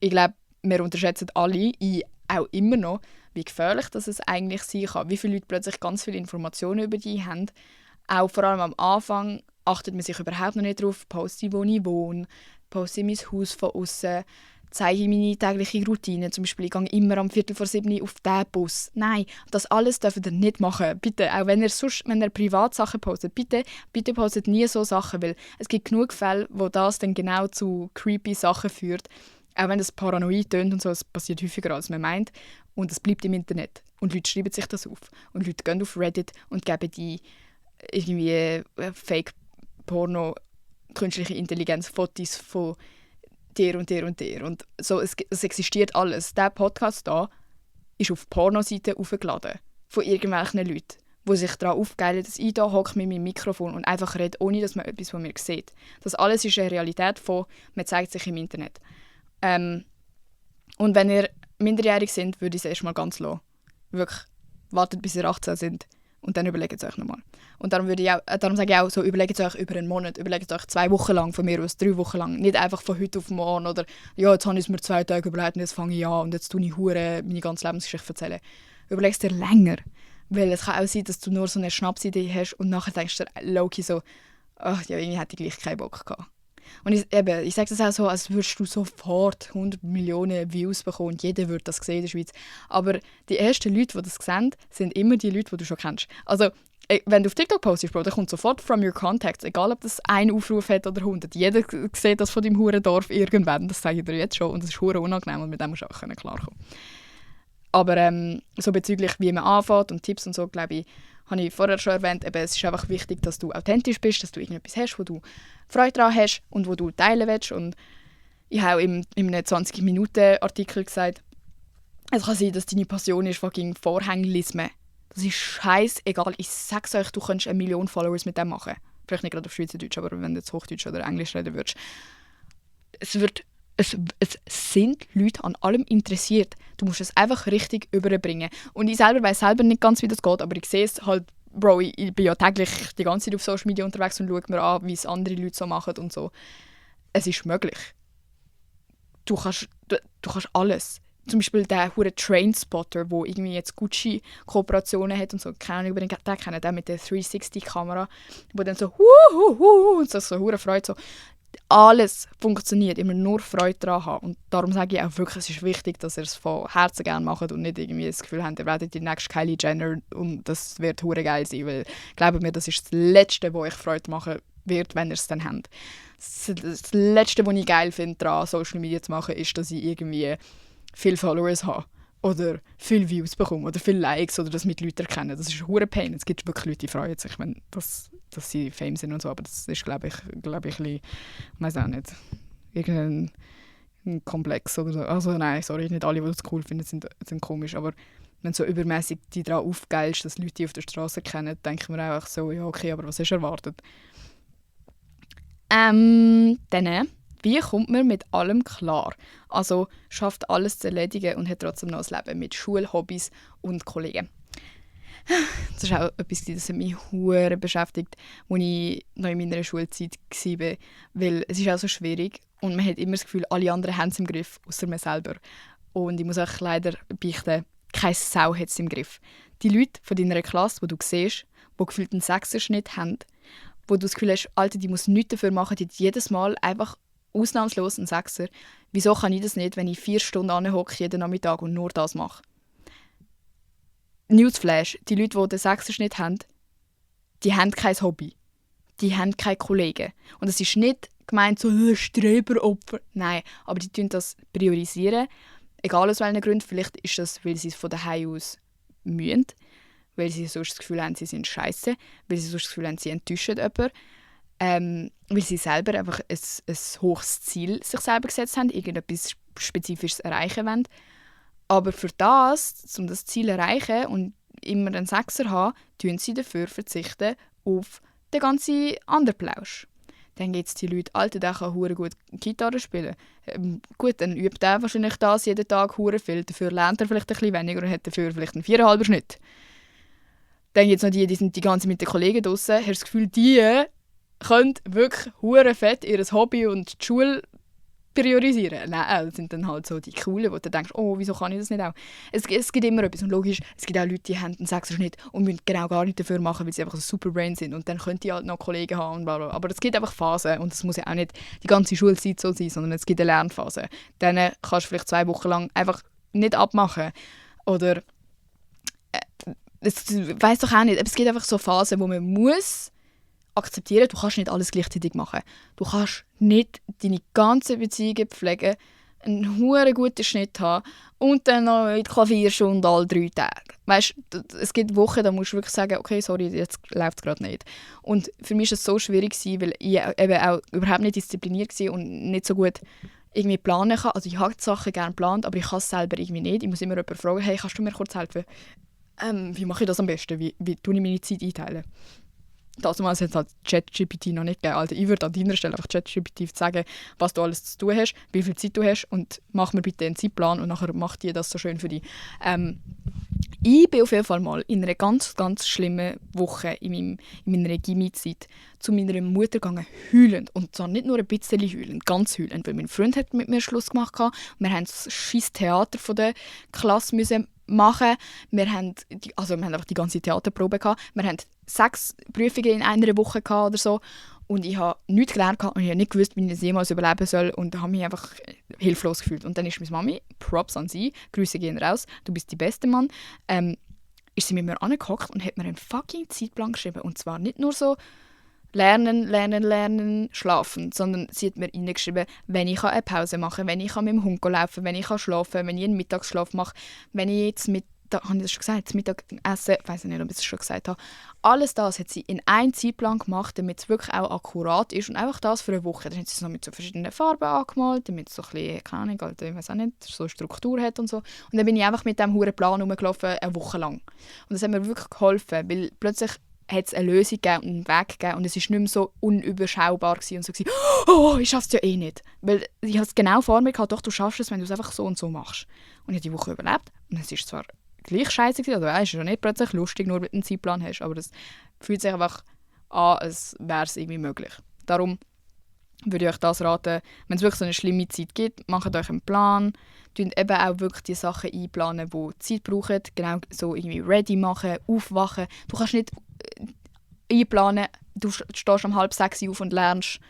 Speaker 1: ich glaube, wir unterschätzen alle, ich auch immer noch, wie gefährlich das es eigentlich sein kann. Wie viele Leute plötzlich ganz viele Informationen über dich haben. Auch vor allem am Anfang achtet man sich überhaupt noch nicht darauf, poste ich, wo ich wohne, poste ich mein Haus von außen, zeige ich meine tägliche Routine. Zum Beispiel, ich gehe immer am 6:45 auf diesen Bus. Nein, das alles dürft ihr nicht machen. Bitte, auch wenn ihr Privatsachen postet, bitte postet nie so Sachen, weil es gibt genug Fälle, wo das dann genau zu creepy Sachen führt. Auch wenn das paranoid tönt und so, es passiert häufiger, als man meint. Und es bleibt im Internet. Und Leute schreiben sich das auf. Und Leute gehen auf Reddit und geben die irgendwie Fake-Porno, künstliche Intelligenz, Fotos von dir und dir und dir. Und so, es existiert alles. Dieser Podcast hier ist auf Pornoseiten aufgeladen. Von irgendwelchen Leuten, die sich daran aufgeilen, dass ich hier hocke mit meinem Mikrofon und einfach rede, ohne dass man etwas von mir sieht. Das alles ist eine Realität von, man zeigt sich im Internet. Und wenn ihr minderjährig sind, würde ich es erstmal ganz lassen. Wirklich, wartet bis ihr 18 sind Und dann überlegt es euch nochmal. Und darum sage ich auch so, überlegt es euch über einen Monat, überlegt es euch 2 Wochen lang, von mir aus 3 Wochen lang. Nicht einfach von heute auf morgen oder ja, jetzt habe ich es mir 2 Tage überlegt und jetzt fange ich an und jetzt tue ich meine ganze Lebensgeschichte erzählen. Überleg es dir länger. Weil es kann auch sein, dass du nur so eine Schnapsidee hast und nachher denkst du dir low-key so, ach ja, irgendwie hätte ich gleich keinen Bock gehabt. Und ich sage das auch so, als würdest du sofort 100 Millionen Views bekommen und jeder würde das sehen in der Schweiz. Aber die ersten Leute, die das sehen, sind immer die Leute, die du schon kennst. Also, wenn du auf TikTok postest, Bro, dann kommt sofort from your contacts, egal ob das ein Aufruf hat oder 100. Jeder sieht das von deinem Hurendorf irgendwann, das sage ich dir jetzt schon. Und das ist hure unangenehm und mit dem musst du auch klarkommen. Aber so bezüglich, wie man anfängt und Tipps und so, glaube ich, habe ich vorher schon erwähnt, eben, es ist einfach wichtig, dass du authentisch bist, dass du irgendetwas hast, wo du Freude daran hast und wo du teilen willst. Und ich habe auch in einem 20-Minuten-Artikel gesagt, es kann sein, dass deine Passion ist fucking Vorhängelismen. Das ist scheißegal. Ich sage es euch, du könntest 1 Million Followers mit dem machen. Vielleicht nicht gerade auf Schweizerdeutsch, aber wenn du jetzt Hochdeutsch oder Englisch reden würdest. Es sind Leute an allem interessiert. Du musst es einfach richtig überbringen. Und ich weiss selber nicht ganz, wie das geht, aber ich sehe es halt, Bro, ich bin ja täglich die ganze Zeit auf Social Media unterwegs und schaue mir an, wie es andere Leute so machen und so. Es ist möglich. Du kannst alles. Zum Beispiel der hure Trainspotter, der irgendwie jetzt Gucci-Kooperationen hat und so. Keine Ahnung, über den kennen, der mit der 360-Kamera, wo dann so und so hure Freude so. Alles funktioniert, immer nur Freude daran haben. Und darum sage ich auch wirklich, es ist wichtig, dass ihr es von Herzen gerne macht und nicht irgendwie das Gefühl habt, ihr werdet die nächste Kylie Jenner und das wird hure geil sein, weil glaubt mir, das ist das Letzte, wo euch Freude machen wird, wenn ihr es dann habt. Das Letzte, was ich geil finde, daran Social Media zu machen, ist, dass ich irgendwie viele Followers habe oder viele Views bekomme oder viele Likes oder das mit Leuten erkennen. Das ist ein hure Pain. Es gibt wirklich Leute, die freuen sich, wenn dass sie Fame sind und so, aber das ist, glaube ich, ein bisschen, ich weiß auch nicht, irgendein Komplex oder so. Also nein, sorry, nicht alle, die das cool finden, sind komisch, aber wenn du so übermäßig die daran aufgeilst, dass Leute die auf der Straße kennen, denken wir einfach so, ja okay, aber was hast du erwartet? Dann, wie kommt man mit allem klar? Also schafft alles zu erledigen und hat trotzdem noch ein Leben mit Schule, Hobbys und Kollegen. Das ist auch etwas, das mich hure beschäftigt, als ich noch in meiner Schulzeit war. Weil es ist auch so schwierig und man hat immer das Gefühl, alle anderen haben es im Griff, außer man selber. Und ich muss euch leider beichten, keine Sau hat es im Griff. Die Leute von deiner Klasse, die du siehst, die gefühlt einen 6er-Schnitt haben, wo du das Gefühl hast, Alter, die muss nichts dafür machen, die hat jedes Mal einfach ausnahmslos einen 6er. Wieso kann ich das nicht, wenn ich 4 Stunden anhocke jeden Nachmittag und nur das mache? Newsflash, die Leute, die den 6er-Schnitt haben, die haben kein Hobby. Die haben keine Kollegen. Und es ist nicht gemeint so Streberopfer. Nein, aber die tun das priorisieren. Egal aus welchen Gründen. Vielleicht ist das, weil sie es von daheim aus mühen. Weil sie sonst das Gefühl haben, sie sind scheiße. Weil sie sonst das Gefühl haben, sie enttäuschen jemanden. Weil sie selber einfach ein hohes Ziel sich selber gesetzt haben, irgendetwas Spezifisches erreichen wollen. Aber für das, um das Ziel zu erreichen und immer einen 6er haben, verzichten sie dafür auf den ganzen anderen Plausch. Dann gibt es die Leute, Alter, der kann hure gut Gitarre spielen. Gut, dann übt er wahrscheinlich das jeden Tag hure viel. Dafür lernt er vielleicht ein bisschen weniger und hat dafür vielleicht einen 4,5er Schnitt. Dann gibt es noch die sind die ganze mit den Kollegen draussen. Hast du das Gefühl, die können wirklich hure fett ihr Hobby und die Schule priorisieren. Nein, das sind dann halt so die Coolen, wo du denkst, oh, wieso kann ich das nicht auch? Es gibt immer etwas. Und logisch, es gibt auch Leute, die haben einen 6er-Schnitt und müssen genau gar nicht dafür machen, weil sie einfach ein Superbrain sind. Und dann können die halt noch Kollegen haben und bla bla. Aber es gibt einfach Phasen und es muss ja auch nicht die ganze Schulzeit so sein, sondern es gibt eine Lernphase. Dann kannst du vielleicht 2 Wochen lang einfach nicht abmachen. Oder ich weiss doch auch nicht, aber es gibt einfach so Phasen, wo man muss akzeptieren, du kannst nicht alles gleichzeitig machen. Du kannst nicht deine ganzen Beziehungen pflegen, einen huere guten Schnitt haben und dann noch in die Klavierstunde alle 3 Tage. Weißt, es gibt Wochen, da musst du wirklich sagen, okay, sorry, jetzt läuft es gerade nicht. Und für mich war es so schwierig, weil ich eben auch überhaupt nicht diszipliniert war und nicht so gut irgendwie planen kann. Also ich habe die Sachen gerne geplant, aber ich kann es selber irgendwie nicht. Ich muss immer jemanden fragen, hey, kannst du mir kurz helfen? Wie mache ich das am besten? Wie tue ich meine Zeit einteilen? Damals hat es halt ChatGPT noch nicht gegeben. Also ich würde an deiner Stelle einfach ChatGPT sagen, was du alles zu tun hast, wie viel Zeit du hast und mach mir bitte einen Zeitplan und nachher macht die das so schön für dich. Ich bin auf jeden Fall mal in einer ganz, ganz schlimmen Woche in meiner Gimmi-Zeit zu meiner Mutter gegangen, heulend. Und zwar nicht nur ein bisschen heulend, ganz heulend, weil mein Freund hat mit mir Schluss gemacht. Wir mussten das scheiß Theater von der Klasse machen. Wir haben einfach die ganze Theaterprobe gehabt. Wir hatten 6 Prüfungen in einer Woche gehabt oder so. Und ich habe nichts gelernt und ich habe nicht gewusst, wie ich es jemals überleben soll und habe mich einfach hilflos gefühlt. Und dann ist meine Mami, Props an sie, Grüße gehen raus, du bist die beste Mann, ist sie mit mir angehockt und hat mir einen fucking Zeitplan geschrieben. Und zwar nicht nur so lernen, schlafen, sondern sie hat mir reingeschrieben, wenn ich eine Pause machen kann, wenn ich mit dem Hund laufen kann, wenn ich schlafen kann, wenn ich einen Mittagsschlaf mache, wenn ich jetzt habe ich das schon gesagt, das Mittagessen, ich weiß nicht, ob ich es schon gesagt habe. Alles das hat sie in einen Zeitplan gemacht, damit es wirklich auch akkurat ist und einfach das für eine Woche. Dann hat sie es noch mit so verschiedenen Farben angemalt, damit es so ein bisschen, keine Ahnung, ich weiß auch nicht, so eine Struktur hat und so. Und dann bin ich einfach mit diesem huren Plan rumgelaufen, eine Woche lang. Und das hat mir wirklich geholfen, weil plötzlich hat es eine Lösung gegeben und einen Weg gegeben und es war nicht mehr so unüberschaubar gewesen und so gewesen, oh, ich schaffe es ja eh nicht. Weil ich habe es genau vor mir gehabt, doch, du schaffst es, wenn du es einfach so und so machst. Und ich habe die Woche überlebt und es ist zwar gleich scheiße gewesen, also es ist ja nicht plötzlich lustig, nur wenn du einen Zeitplan hast, aber es fühlt sich einfach an, als wäre es irgendwie möglich. Darum würde ich euch das raten, wenn es wirklich so eine schlimme Zeit gibt, macht euch einen Plan, tut eben auch wirklich die Sachen einplanen, die Zeit brauchen, genau so irgendwie ready machen, aufwachen. Du kannst nicht einplanen, du stehst um 5:30 auf und lernst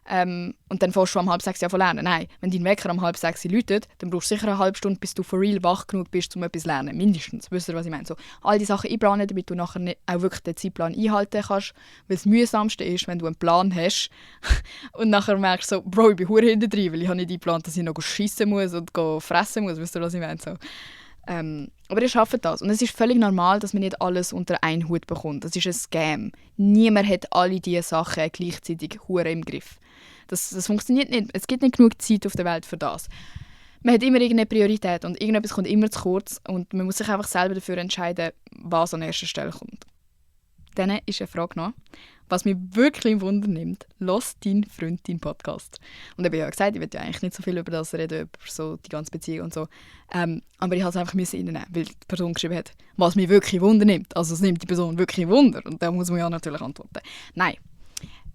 Speaker 1: und dann fährst du um 5:30 an zu lernen. Nein, wenn dein Wecker um 5:30 läutet, dann brauchst du sicher eine halbe Stunde, bis du for real wach genug bist, um etwas zu lernen. Mindestens. Wisst ihr, was ich meine? So, all die Sachen einplanen, damit du nachher nicht auch wirklich den Zeitplan einhalten kannst. Weil das Mühsamste ist, wenn du einen Plan hast und nachher merkst du so, Bro, ich bin verdammt hinten drin, weil ich habe nicht eingeplant, dass ich noch schiessen muss und fressen muss. Wisst ihr, was ich meine? So. Aber ihr schafft das. Und es ist völlig normal, dass man nicht alles unter einen Hut bekommt. Das ist ein Scam. Niemand hat alle diese Sachen gleichzeitig hure im Griff. Das funktioniert nicht. Es gibt nicht genug Zeit auf der Welt für das. Man hat immer irgendeine Priorität und irgendetwas kommt immer zu kurz und man muss sich einfach selber dafür entscheiden, was an erster Stelle kommt. Dann ist eine Frage noch, was mich wirklich Wunder nimmt, hört dein Freund deinen Podcast? Und ich habe ja gesagt, ich will ja eigentlich nicht so viel über das reden, über so die ganze Beziehung und so. Aber ich musste es einfach reinnehmen, weil die Person geschrieben hat, was mich wirklich Wunder nimmt. Also es nimmt die Person wirklich Wunder und da muss man ja natürlich antworten. Nein.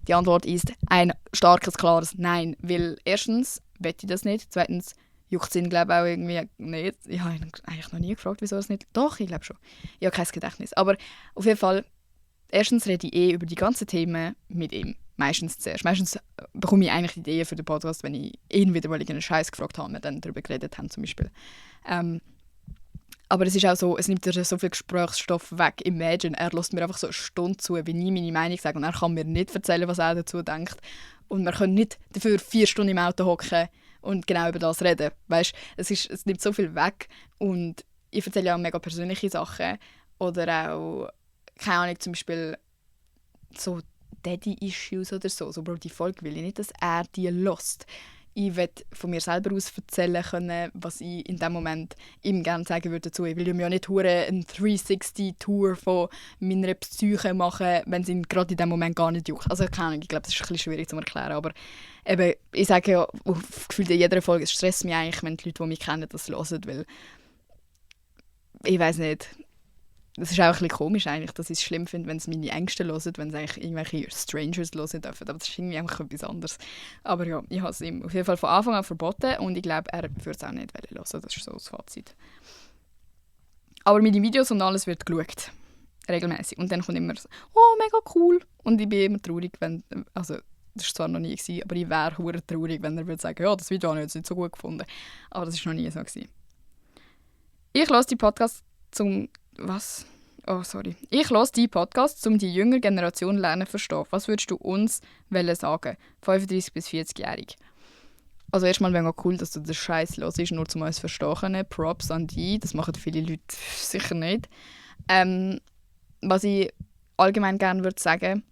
Speaker 1: Die Antwort ist ein starkes, klares Nein, weil erstens will ich das nicht, zweitens juckt es ihn, glaube ich, auch irgendwie nicht. Ich habe ihn eigentlich noch nie gefragt, wieso es nicht... Doch, ich glaube schon. Ich habe kein Gedächtnis. Aber auf jeden Fall, erstens rede ich über die ganzen Themen mit ihm. Meistens zuerst. Meistens bekomme ich eigentlich Ideen für den Podcast, wenn ich ihn wieder mal irgendeinen Scheiß gefragt habe und wir dann darüber geredet haben zum Beispiel. Aber es ist auch so, es nimmt dir so viel Gesprächsstoff weg. Imagine, er lässt mir einfach so eine Stunde zu, wie ich meine Meinung sage und er kann mir nicht erzählen, was er dazu denkt. Und wir können nicht dafür 4 Stunden im Auto hocken und genau über das reden. Weißt, es nimmt so viel weg und ich erzähle ja auch mega persönliche Sachen oder auch, keine Ahnung, zum Beispiel so Daddy-Issues oder so. So, Bro, die Folge will ich nicht, dass er die hört. Ich will von mir selber aus erzählen können, was ich in dem Moment ihm gerne sagen würde dazu. Ich will ihm ja nicht eine 360-Tour von meiner Psyche machen, wenn es ihn gerade in dem Moment gar nicht juckt. Also keine Ahnung, ich glaube, das ist ein bisschen schwierig zu erklären, aber eben, ich sage ja, gefühlt in jeder Folge, es stresst mich eigentlich, wenn die Leute, die mich kennen, das hören, weil ich weiß nicht, das ist auch ein bisschen komisch eigentlich, dass ich es schlimm finde, wenn es meine Ängste hören, wenn es eigentlich irgendwelche Strangers hören dürfen. Aber das ist irgendwie einfach etwas anderes. Aber ja, ich habe es ihm auf jeden Fall von Anfang an verboten und ich glaube, er würde es auch nicht hören. Das ist so das Fazit. Aber mit den Videos und alles wird geschaut. Regelmäßig. Und dann kommt immer so, oh, mega cool. Und ich bin immer traurig, wenn, also das war zwar noch nie, aber ich wäre verdammt traurig, wenn er würde sagen, ja, das Video habe ich jetzt nicht so gut gefunden. Aber das war noch nie so. Ich höre die Podcasts zum... Was? Oh, sorry. Ich höre die Podcasts, um die jüngere Generation lernen zu verstehen. Was würdest du uns sagen? 35- bis 40-jährig. Also erstmal mega cool, dass du den Scheiß hörst, nur zum uns verstehen. Props an dich. Das machen viele Leute sicher nicht. Was ich allgemein gerne würde sagen,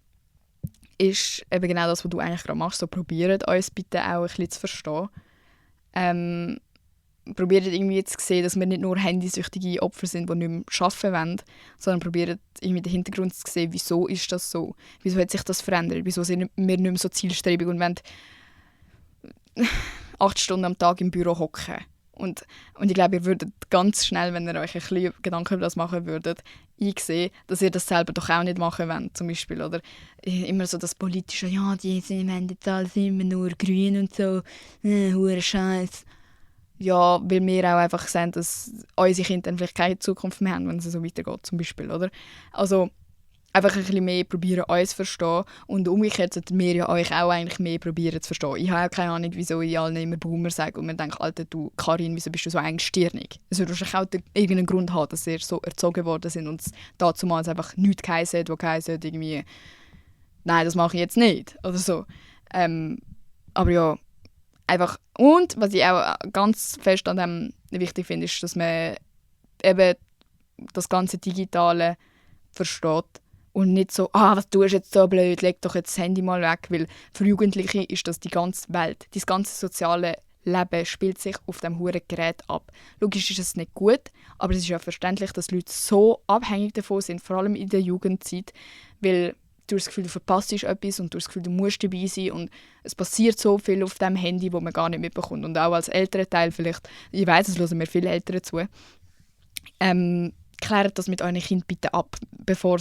Speaker 1: ist eben genau das, was du eigentlich gerade machst. So, probiert uns bitte auch ein bisschen zu verstehen. Probiert irgendwie zu sehen, dass wir nicht nur handysüchtige Opfer sind, die nicht mehr arbeiten wollen, sondern probiert irgendwie den Hintergrund zu sehen, wieso ist das so? Wieso hat sich das verändert? Wieso sind wir nicht mehr so zielstrebig und wollen 8 Stunden am Tag im Büro hocken Und ich glaube, ihr würdet ganz schnell, wenn ihr euch ein bisschen Gedanken über das machen würdet, einsehen, dass ihr das selber doch auch nicht machen wollt, zum Beispiel. Oder immer so das Politische, ja, die sind jetzt alles immer nur grün und so, hure Scheiß. Ja, weil wir auch einfach sehen, dass unsere Kinder dann vielleicht keine Zukunft mehr haben, wenn es so weitergeht, zum Beispiel, oder? Also einfach ein bisschen mehr probieren, uns zu verstehen. Und umgekehrt sollten wir ja euch auch eigentlich mehr probieren zu verstehen. Ich habe auch keine Ahnung, wieso ich allen immer Boomer sage und mir denke, Alter, du Karin, wieso bist du so engstirnig? Es wird wahrscheinlich auch irgendeinen Grund haben, dass ihr so erzogen worden sind und es damals einfach nichts geheißen hat, wo geheißen hat, irgendwie, nein, das mache ich jetzt nicht, oder so. Aber ja, einfach, und was ich auch ganz fest an dem wichtig finde, ist, dass man eben das ganze Digitale versteht und nicht so, was tust du jetzt so blöd, leg doch jetzt das Handy mal weg, weil für Jugendliche ist das die ganze Welt. Das ganze soziale Leben spielt sich auf dem huren Gerät ab. Logisch ist es nicht gut, aber es ist ja verständlich, dass Leute so abhängig davon sind, vor allem in der Jugendzeit, weil du hast das Gefühl, du verpasst etwas und du hast das Gefühl, du musst dabei sein und es passiert so viel auf dem Handy, wo man gar nicht mitbekommt. Und auch als älterer Teil vielleicht, ich weiss, es hören mir viele Eltern zu, klärt das mit euren Kindern bitte ab, bevor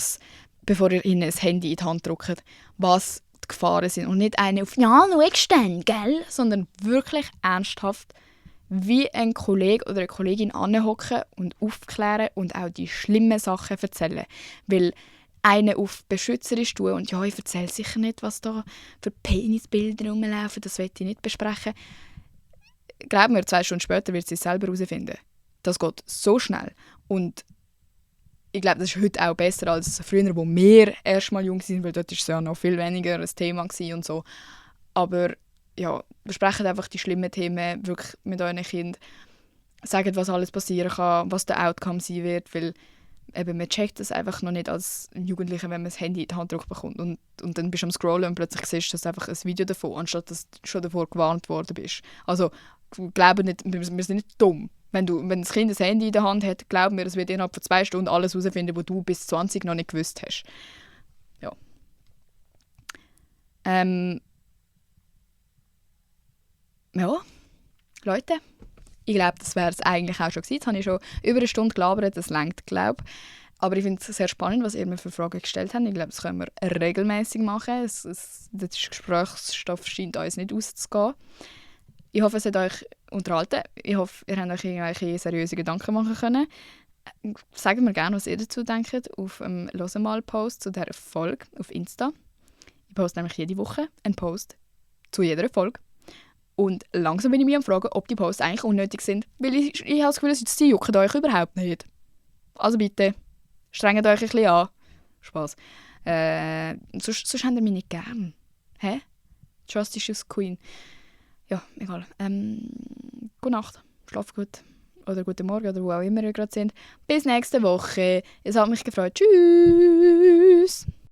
Speaker 1: ihr ihnen ein Handy in die Hand drückt, was die Gefahren sind. Und nicht eine auf «Ja, schaust du denn, gell?» sondern wirklich ernsthaft wie ein Kollege oder eine Kollegin anhocken und aufklären und auch die schlimmen Sachen erzählen. Weil einen auf beschützerisch tun und «Ja, ich erzähle sicher nicht, was da für Penisbilder rumlaufen, das will ich nicht besprechen.» Glaub mir, 2 Stunden später wird sie es selber herausfinden. Das geht so schnell. Und ich glaube, das ist heute auch besser als früher, wo wir erst mal jung waren, weil dort war es ja noch viel weniger ein Thema und so. Aber ja, besprecht einfach die schlimmen Themen wirklich mit euren Kindern. Sagt, was alles passieren kann, was der Outcome sein wird, weil eben, man checkt das einfach noch nicht als Jugendlicher, wenn man das Handy in die Hand bekommt und dann bist du am Scrollen und plötzlich siehst du einfach ein Video davon, anstatt dass du schon davor gewarnt worden bist. Also, glaube nicht, wir sind nicht dumm. Wenn das Kind ein Handy in der Hand hat, glaub mir, es wird innerhalb von 2 Stunden alles herausfinden, was du bis 20 noch nicht gewusst hast. Ja. Ja, Leute, ich glaube, das wäre es eigentlich auch schon gewesen. Jetzt habe ich schon über eine Stunde gelabert, das reicht, glaube ich. Aber ich finde es sehr spannend, was ihr mir für Fragen gestellt habt. Ich glaube, das können wir regelmäßig machen. Der Gesprächsstoff scheint uns nicht auszugehen. Ich hoffe, es hat euch unterhalten. Ich hoffe, ihr habt euch irgendwelche seriöse Gedanken machen können. Sagt mir gerne, was ihr dazu denkt, auf dem «Hören mal» Post zu dieser Folge auf Insta. Ich poste nämlich jede Woche einen Post zu jeder Folge. Und langsam bin ich mich am Fragen, ob die Posts eigentlich unnötig sind, weil ich habe das Gefühl, sie jucken euch überhaupt nicht. Also bitte, strengt euch ein bisschen an. Spass. Sonst habt ihr mich nicht gern. Hä? Trust issues Queen. Ja, egal. Gute Nacht, schlaf gut. Oder guten Morgen oder wo auch immer ihr gerade sind. Bis nächste Woche. Es hat mich gefreut. Tschüss!